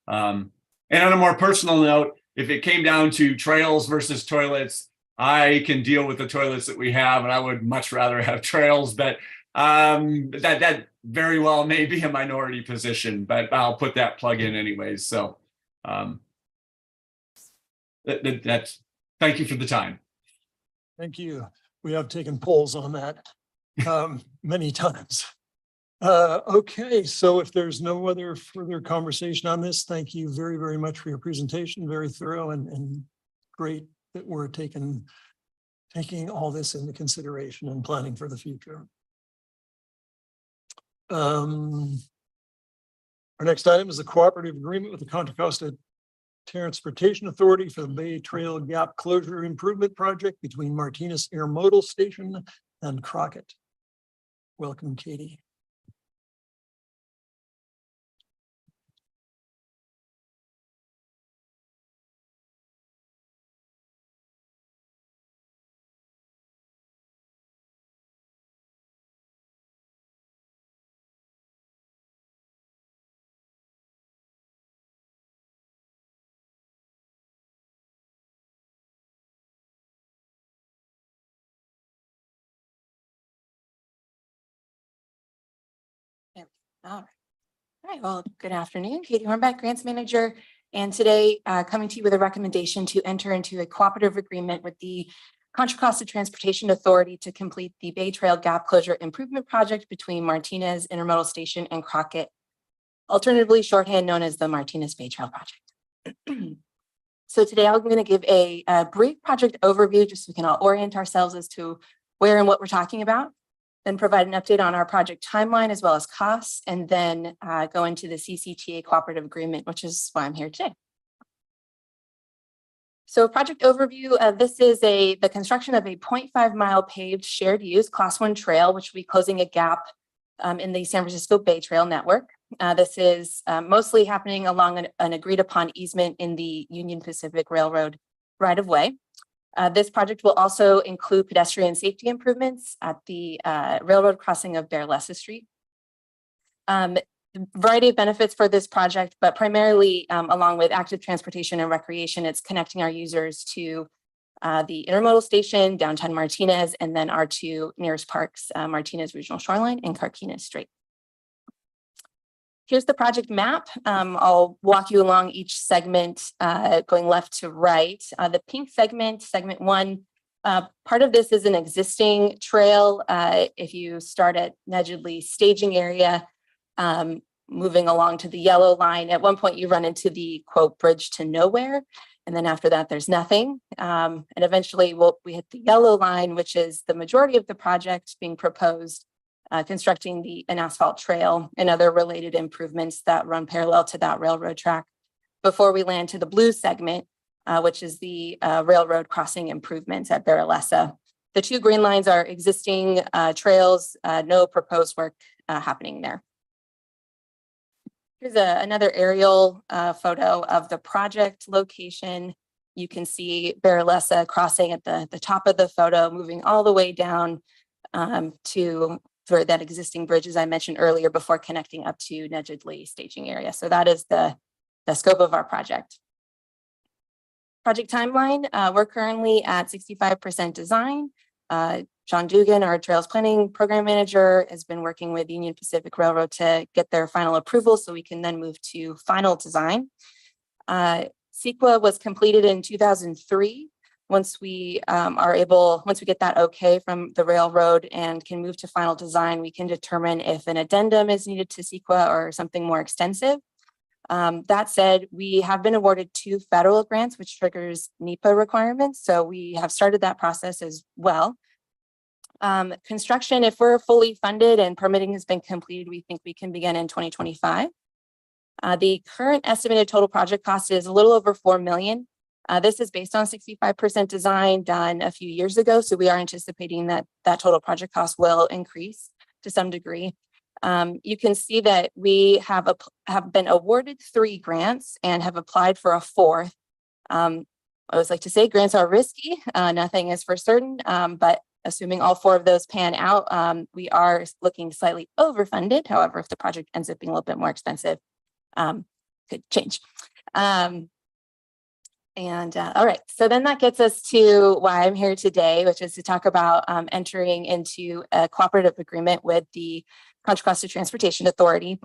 Speaker 13: on a more personal note, if it came down to trails versus toilets, I can deal with the toilets that we have, and I would much rather have trails, but that very well may be a minority position, but I'll put that plug in anyways. So that's thank you for the time.
Speaker 2: Thank you. We have taken polls on that many times. Okay, so if there's no other further conversation on this, thank you very, very much for your presentation. Very thorough and great that we're taking all this into consideration and planning for the future. Our next item is the cooperative agreement with the Contra Costa Transportation Authority for the Bay Trail Gap Closure Improvement Project between Martinez Intermodal Station and Crockett. Welcome, Katie.
Speaker 11: All right, well, good afternoon. Katie Hornbeck, Grants Manager, and today coming to you with a recommendation to enter into a cooperative agreement with the Contra Costa Transportation Authority to complete the Bay Trail Gap Closure Improvement Project between Martinez Intermodal Station and Crockett, alternatively shorthand known as the Martinez Bay Trail Project. So today I'm going to give a brief project overview just so we can all orient ourselves as to where and what we're talking about. Then provide an update on our project timeline as well as costs, and then go into the CCTA cooperative agreement, which is why I'm here today. So project overview, this is the construction of a 0.5 mile paved shared use class 1 trail, which will be closing a gap in the San Francisco Bay Trail network. This is mostly happening along an agreed upon easement in the Union Pacific Railroad right of way. This project will also include pedestrian safety improvements at the railroad crossing of Berlessa Street. Variety of benefits for this project, but primarily along with active transportation and recreation, it's connecting our users to the intermodal station, downtown Martinez, and then our two nearest parks, Martinez Regional Shoreline and Carquinez Strait. Here's the project map. I'll walk you along each segment going left to right. The pink segment, segment 1, part of this is an existing trail. If you start at Nedgedly staging area, moving along to the yellow line, at one point you run into the quote bridge to nowhere. And then after that, there's nothing. And eventually we hit the yellow line, which is the majority of the project being proposed. Constructing an asphalt trail and other related improvements that run parallel to that railroad track before we land to the blue segment, which is the railroad crossing improvements at Berlessa. The two green lines are existing trails, no proposed work happening there. Here's another aerial photo of the project location. You can see Berlessa crossing at the top of the photo, moving all the way down for that existing bridge, as I mentioned earlier, before connecting up to Nedgedly staging area. So that is the scope of our project. Project timeline, we're currently at 65% design. John Dugan, our Trails Planning Program Manager, has been working with Union Pacific Railroad to get their final approval so we can then move to final design. CEQA was completed in 2003. Once we get that okay from the railroad and can move to final design, we can determine if an addendum is needed to CEQA or something more extensive. That said, we have been awarded 2 federal grants, which triggers NEPA requirements. So we have started that process as well. Construction, if we're fully funded and permitting has been completed, we think we can begin in 2025. The current estimated total project cost is a little over $4 million. This is based on 65% design done a few years ago. So we are anticipating that total project cost will increase to some degree. You can see that we have been awarded 3 grants and have applied for a 4th. I always like to say grants are risky. Nothing is for certain, but assuming all 4 of those pan out, we are looking slightly overfunded. However, if the project ends up being a little bit more expensive, could change.
Speaker 6: And all right, so then that gets us to why I'm here today, which is to talk about entering into a cooperative agreement with the Contra Costa Transportation Authority.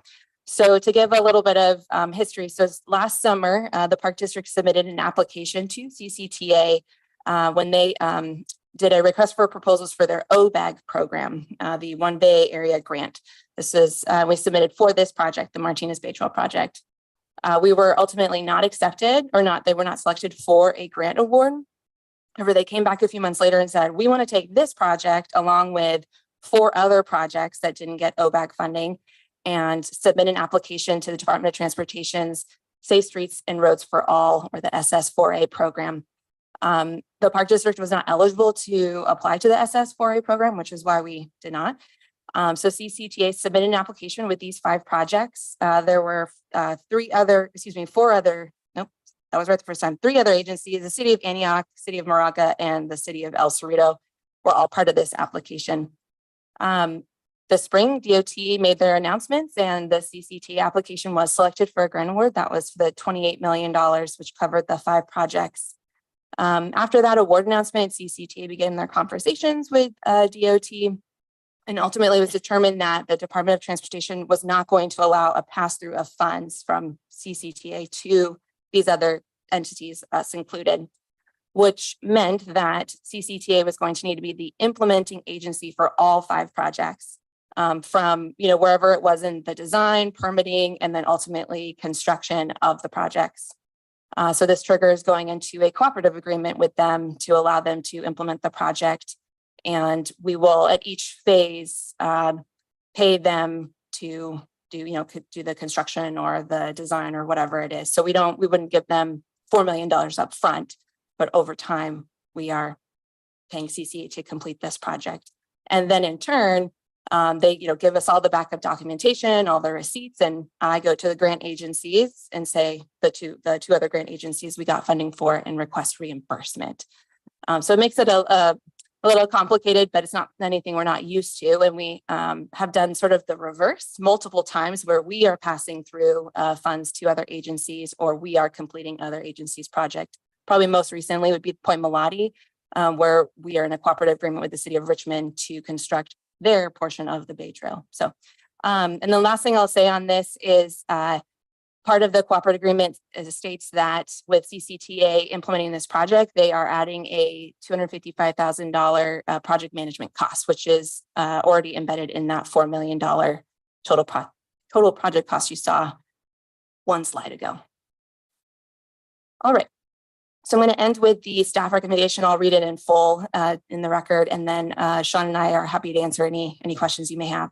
Speaker 6: So to give a little bit of history, so last summer, the Park District submitted an application to CCTA when they did a request for proposals for their OBAG program, the One Bay Area Grant. This is, we submitted for this project, the Martinez Bay Trail project. We were ultimately not accepted they were not selected for a grant award. However, they came back a few months later and said, we want to take this project along with 4 other projects that didn't get OBAG funding and submit an application to the Department of Transportation's Safe Streets and Roads for All, or the SS4A program. The Park District was not eligible to apply to the SS4A program, which is why we did not. So CCTA submitted an application with these 5 projects. There were 3 other agencies, the City of Antioch, City of Moraga, and the City of El Cerrito were all part of this application. This spring, DOT made their announcements and the CCTA application was selected for a grant award. That was for the $28 million, which covered the 5 projects. After that award announcement, CCTA began their conversations with DOT. And ultimately it was determined that the Department of Transportation was not going to allow a pass-through of funds from CCTA to these other entities, us included, which meant that CCTA was going to need to be the implementing agency for all 5 projects, from wherever it was in the design, permitting, and then ultimately construction of the projects. So this triggers going into a cooperative agreement with them to allow them to implement the project. And we will at each phase pay them to do the construction or the design or whatever it is. So we wouldn't give them $4 million up front, but over time we are paying CCA to complete this project. And then in turn, they give us all the backup documentation, all the receipts, and I go to the grant agencies and say the two other grant agencies we got funding for and request reimbursement. So it makes it a little complicated, but it's not anything we're not used to. And we have done sort of the reverse multiple times where we are passing through funds to other agencies or we are completing other agencies' project. Probably most recently would be Point Melati, where we are in a cooperative agreement with the City of Richmond to construct their portion of the Bay Trail. So, and the last thing I'll say on this is part of the cooperative agreement states that with CCTA implementing this project, they are adding a $255,000 project management cost, which is already embedded in that $4 million total project cost you saw one slide ago. All right. So I'm going to end with the staff recommendation. I'll read it in full in the record, and then Sean and I are happy to answer any questions you may have.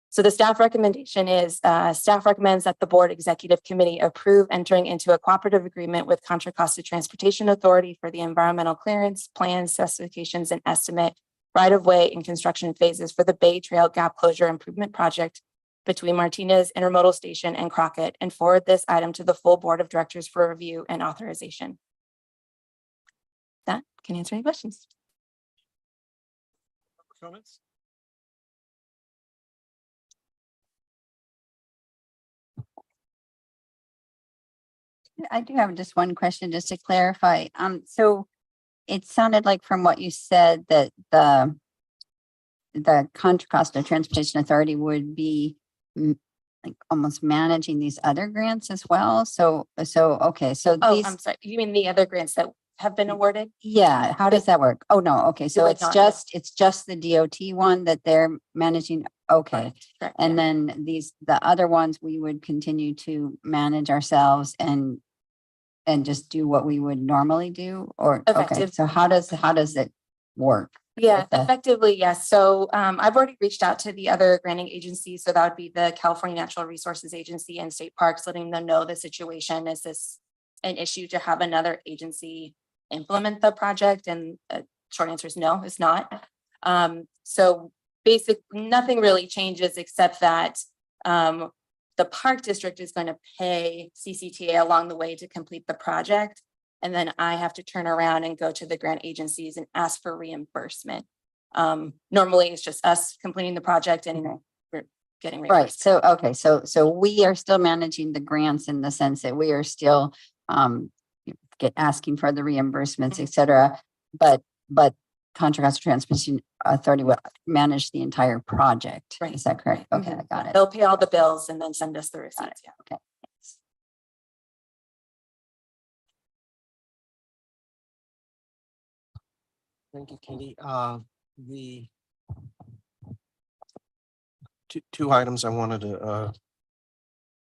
Speaker 6: So the staff recommendation is staff recommends that the Board Executive Committee approve entering into a cooperative agreement with Contra Costa Transportation Authority for the environmental clearance, plans, specifications, and estimate right-of-way and construction phases for the Bay Trail Gap Closure Improvement Project between Martinez Intermodal Station and Crockett, and forward this item to the full Board of Directors for review and authorization. That can answer any questions.
Speaker 2: Comments?
Speaker 8: I do have just one question, just to clarify. So it sounded like from what you said that the Contra Costa Transportation Authority would be like almost managing these other grants as well. So okay, so
Speaker 6: Oh,
Speaker 8: these,
Speaker 6: I'm sorry. You mean the other grants that have been awarded?
Speaker 8: yeah, how does that work? Oh, no, okay, so
Speaker 6: would
Speaker 8: it's
Speaker 6: not,
Speaker 8: just the DOT one that they're managing, okay.
Speaker 6: Correct,
Speaker 8: And
Speaker 6: yeah.
Speaker 8: then the other ones, we would continue to manage ourselves and just do what we would normally do, or, okay,
Speaker 6: Effective.
Speaker 8: so how does it work?
Speaker 6: Yeah,
Speaker 8: with the-
Speaker 6: effectively, yes. So I've already reached out to the other granting agencies. So that would be the California Natural Resources Agency and State Parks, letting them know the situation. Is this an issue to have another agency implement the project? And short answer is no, it's not. So basically nothing really changes except that the Park District is going to pay CCTA along the way to complete the project. And then I have to turn around and go to the grant agencies and ask for reimbursement. Normally it's just us completing the project and we're getting
Speaker 8: Right,
Speaker 6: reimbursed.
Speaker 8: so, okay, so we are still managing the grants in the sense that we are still asking for the reimbursements, et cetera. But Contra Costa Transmission Authority will manage the entire project.
Speaker 6: Right.
Speaker 8: Is that correct? Okay, I got it.
Speaker 6: They'll pay all the bills and then send us the receipts. Yeah.
Speaker 8: Okay. Thanks.
Speaker 1: Thank you, Katie. The two items I wanted to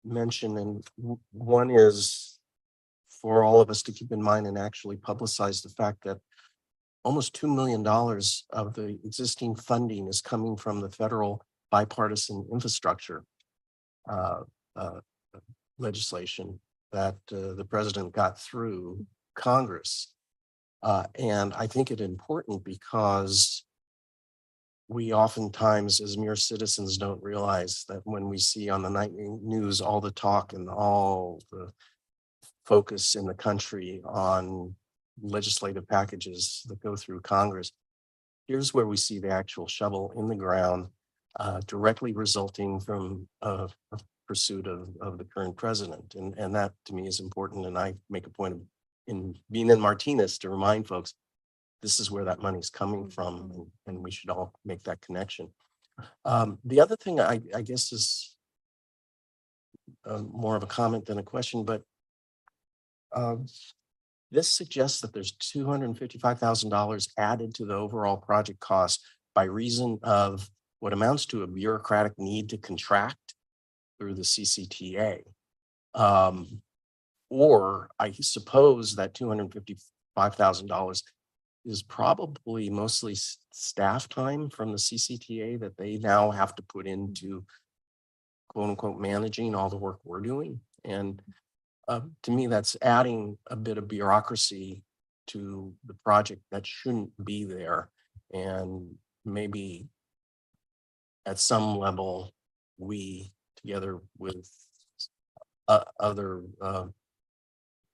Speaker 1: mention, and one is for all of us to keep in mind and actually publicize the fact that almost $2 million of the existing funding is coming from the federal bipartisan infrastructure legislation that the president got through Congress. And I think it important because we oftentimes as mere citizens don't realize that when we see on the nightly news all the talk and all the focus in the country on legislative packages that go through Congress, here's where we see the actual shovel in the ground, directly resulting from a pursuit of the current president. And that to me is important. And I make a point of in being in Martinez to remind folks, this is where that money's coming from, and we should all make that connection. The other thing I guess is more of a comment than a question, but this suggests that there's $255,000 added to the overall project cost by reason of what amounts to a bureaucratic need to contract through the CCTA. Or I suppose that $255,000 is probably mostly staff time from the CCTA that they now have to put into quote unquote managing all the work we're doing. And to me, that's adding a bit of bureaucracy to the project that shouldn't be there. And maybe at some level, we together with other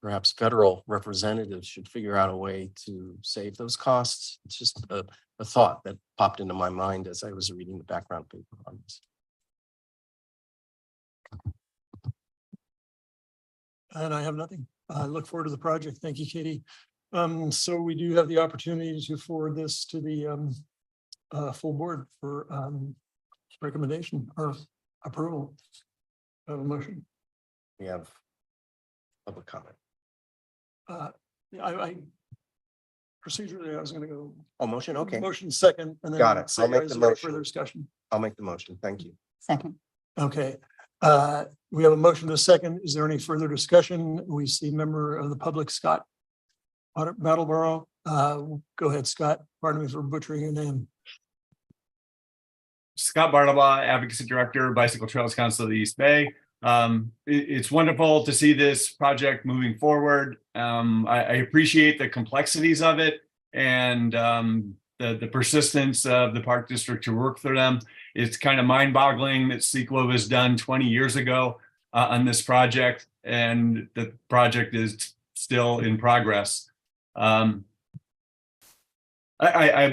Speaker 1: perhaps federal representatives should figure out a way to save those costs. It's just a thought that popped into my mind as I was reading the background paper on this.
Speaker 2: And I have nothing. I look forward to the project. Thank you, Katie. So we do have the opportunity to forward this to the full board for recommendation or approval. Have a motion.
Speaker 1: We have public comment.
Speaker 2: I procedurally, I was gonna go.
Speaker 1: Oh, motion, okay.
Speaker 2: Motion second, and then.
Speaker 1: Got it.
Speaker 2: say,
Speaker 1: I'll make
Speaker 2: is
Speaker 1: the
Speaker 2: there
Speaker 1: motion.
Speaker 2: Further discussion.
Speaker 1: I'll make the motion. Thank you.
Speaker 8: Second.
Speaker 2: Okay, we have a motion to second. Is there any further discussion? We see member of the public, Scott Battleboro. Go ahead, Scott. Pardon me for butchering your name.
Speaker 13: Scott Bartleba, Advocacy Director, Bicycle Trails Council of the East Bay. It's wonderful to see this project moving forward. I appreciate the complexities of it and the persistence of the Park District to work for them. It's kind of mind-boggling that CEQA was done 20 years ago on this project, and the project is still in progress. I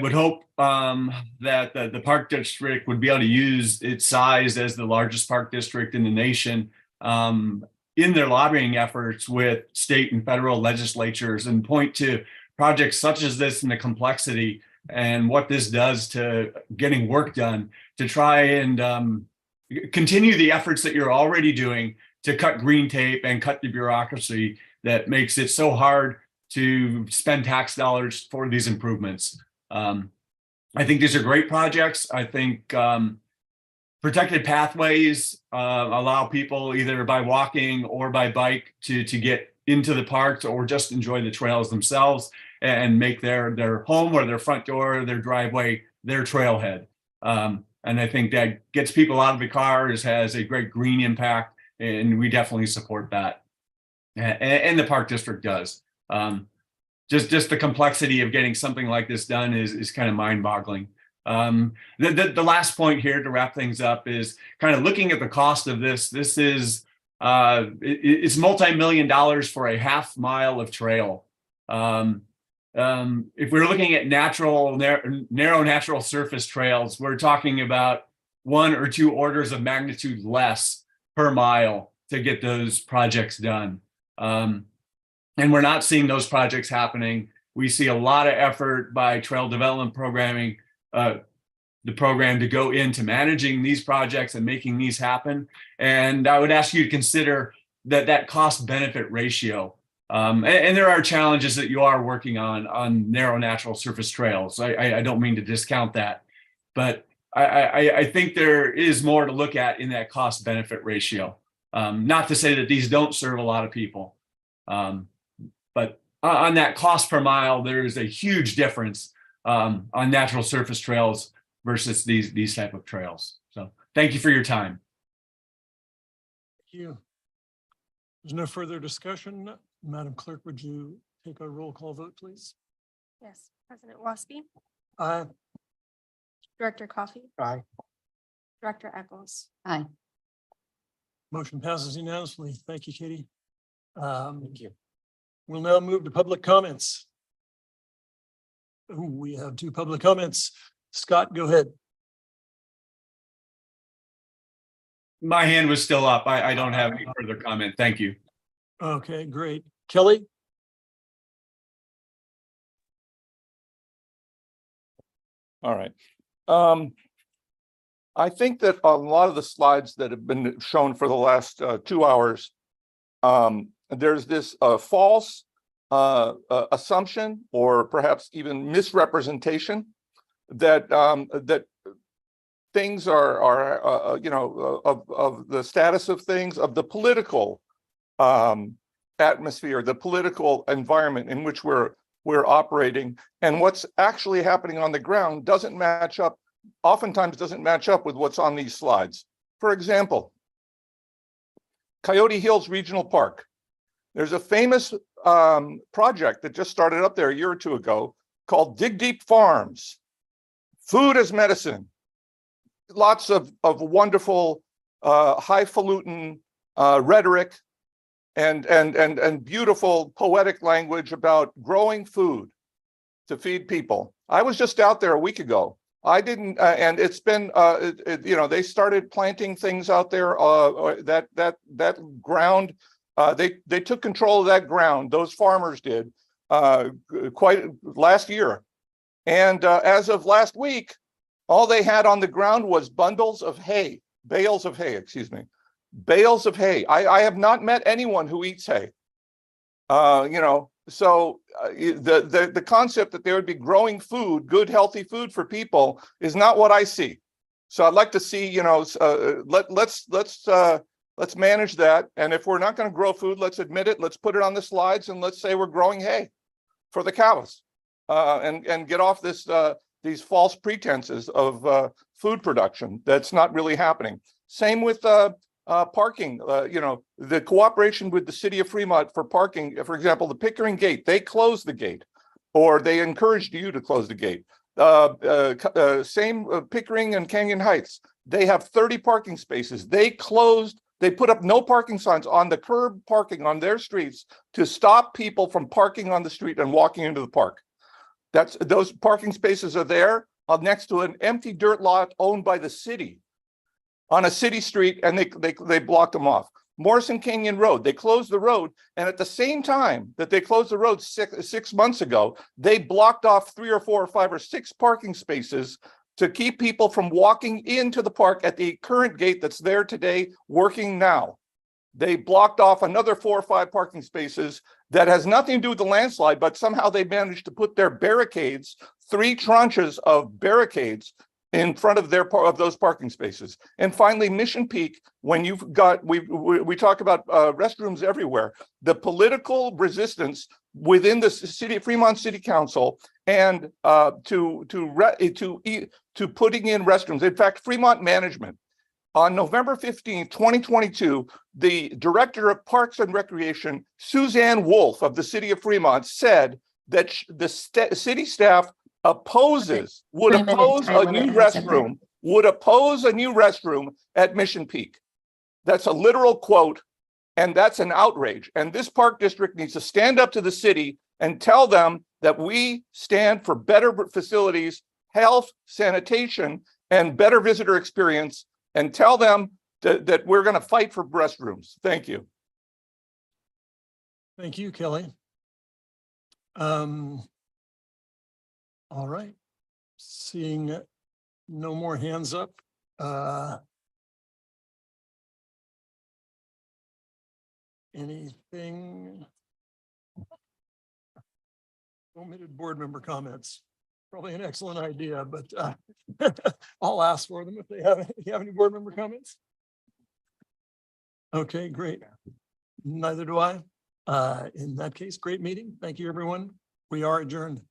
Speaker 13: would hope that the Park District would be able to use its size as the largest park district in the nation in their lobbying efforts with state and federal legislatures and point to projects such as this and the complexity and what this does to getting work done to try and continue the efforts that you're already doing to cut green tape and cut the bureaucracy that makes it so hard to spend tax dollars for these improvements. I think these are great projects. I think protected pathways allow people either by walking or by bike to get into the parks or just enjoy the trails themselves and make their home or their front door, their driveway, their trailhead. And I think that gets people out of the cars, has a great green impact, and we definitely support that. And the Park District does. Just the complexity of getting something like this done is kind of mind-boggling. The last point here to wrap things up is kind of looking at the cost of this. This is it's multi-million dollars for a half mile of trail. If we're looking at narrow natural surface trails, we're talking about 1 or 2 orders of magnitude less per mile to get those projects done. And we're not seeing those projects happening. We see a lot of effort by trail development programming, the program to go into managing these projects and making these happen. And I would ask you to consider that cost benefit ratio. And there are challenges that you are working on narrow natural surface trails. I don't mean to discount that, but I think there is more to look at in that cost benefit ratio. Not to say that these don't serve a lot of people, but on that cost per mile, there is a huge difference on natural surface trails versus these type of trails. So thank you for your time.
Speaker 2: Thank you. There's no further discussion. Madam Clerk, would you take a roll call vote, please?
Speaker 3: Yes, President Waspy,
Speaker 2: Aye.
Speaker 3: Director Coffey,
Speaker 1: Aye.
Speaker 3: Director Eccles.
Speaker 8: Aye.
Speaker 2: Motion passes unanimously. Thank you, Katie.
Speaker 1: Thank you.
Speaker 2: We'll now move to public comments. Ooh, we have 2 public comments. Scott, go ahead.
Speaker 13: My hand was still up. I don't have any further comment. Thank you.
Speaker 2: Okay, great. Kelly?
Speaker 15: All right. I think that a lot of the slides that have been shown for the last 2 hours, there's this false assumption or perhaps even misrepresentation that that things are you know, of the status of things, of the political atmosphere, the political environment in which we're operating, and what's actually happening on the ground doesn't match up, oftentimes doesn't match up with what's on these slides. For example, Coyote Hills Regional Park. There's a famous project that just started up there a year or 2 ago called Dig Deep Farms. Food as medicine. Lots of wonderful highfalutin rhetoric and beautiful poetic language about growing food to feed people. I was just out there a week ago. I didn't, and it's been, you know, they started planting things out there. That ground, they took control of that ground. Those farmers did quite last year, and as of last week, all they had on the ground was bales of hay, excuse me. Bales of hay. I have not met anyone who eats hay. You know, so the concept that there would be growing food, good, healthy food for people is not what I see. So I'd like to see, you know, let's manage that. And if we're not going to grow food, let's admit it. Let's put it on the slides and let's say we're growing hay for the cows, and get off this these false pretenses of food production that's not really happening. Same with parking, you know, the cooperation with the city of Fremont for parking. For example, the Pickering gate, they closed the gate, or they encouraged you to close the gate. Same Pickering and Canyon Heights, they have 30 parking spaces. They closed, they put up no parking signs on the curb parking on their streets to stop people from parking on the street and walking into the park. Those parking spaces are there next to an empty dirt lot owned by the city on a city street, and they blocked them off. Morrison Canyon Road, they closed the road, and at the same time that they closed the road six months ago, they blocked off 3 or 4 or 5 or 6 parking spaces to keep people from walking into the park at the current gate that's there today, working now. They blocked off another 4 or 5 parking spaces that has nothing to do with the landslide, but somehow they managed to put their barricades, 3 tranches of barricades in front of those parking spaces. And finally, Mission Peak, when you've got, we talk about restrooms everywhere, the political resistance within the city, Fremont City Council, and to putting in restrooms. In fact, Fremont management, on November 15th, 2022, the director of Parks and Recreation, Suzanne Wolf of the city of Fremont, said that the city staff would oppose a new restroom at Mission Peak. That's a literal quote, and that's an outrage. And this park district needs to stand up to the city and tell them that we stand for better facilities, health, sanitation, and better visitor experience, and tell them that we're going to fight for restrooms. Thank you.
Speaker 2: Thank you, Kelly. All right. Seeing no more hands up. Anything? Omitted board member comments. Probably an excellent idea, but I'll ask for them if they have, you have any board member comments? Okay, great. Neither do I. In that case, great meeting. Thank you, everyone. We are adjourned.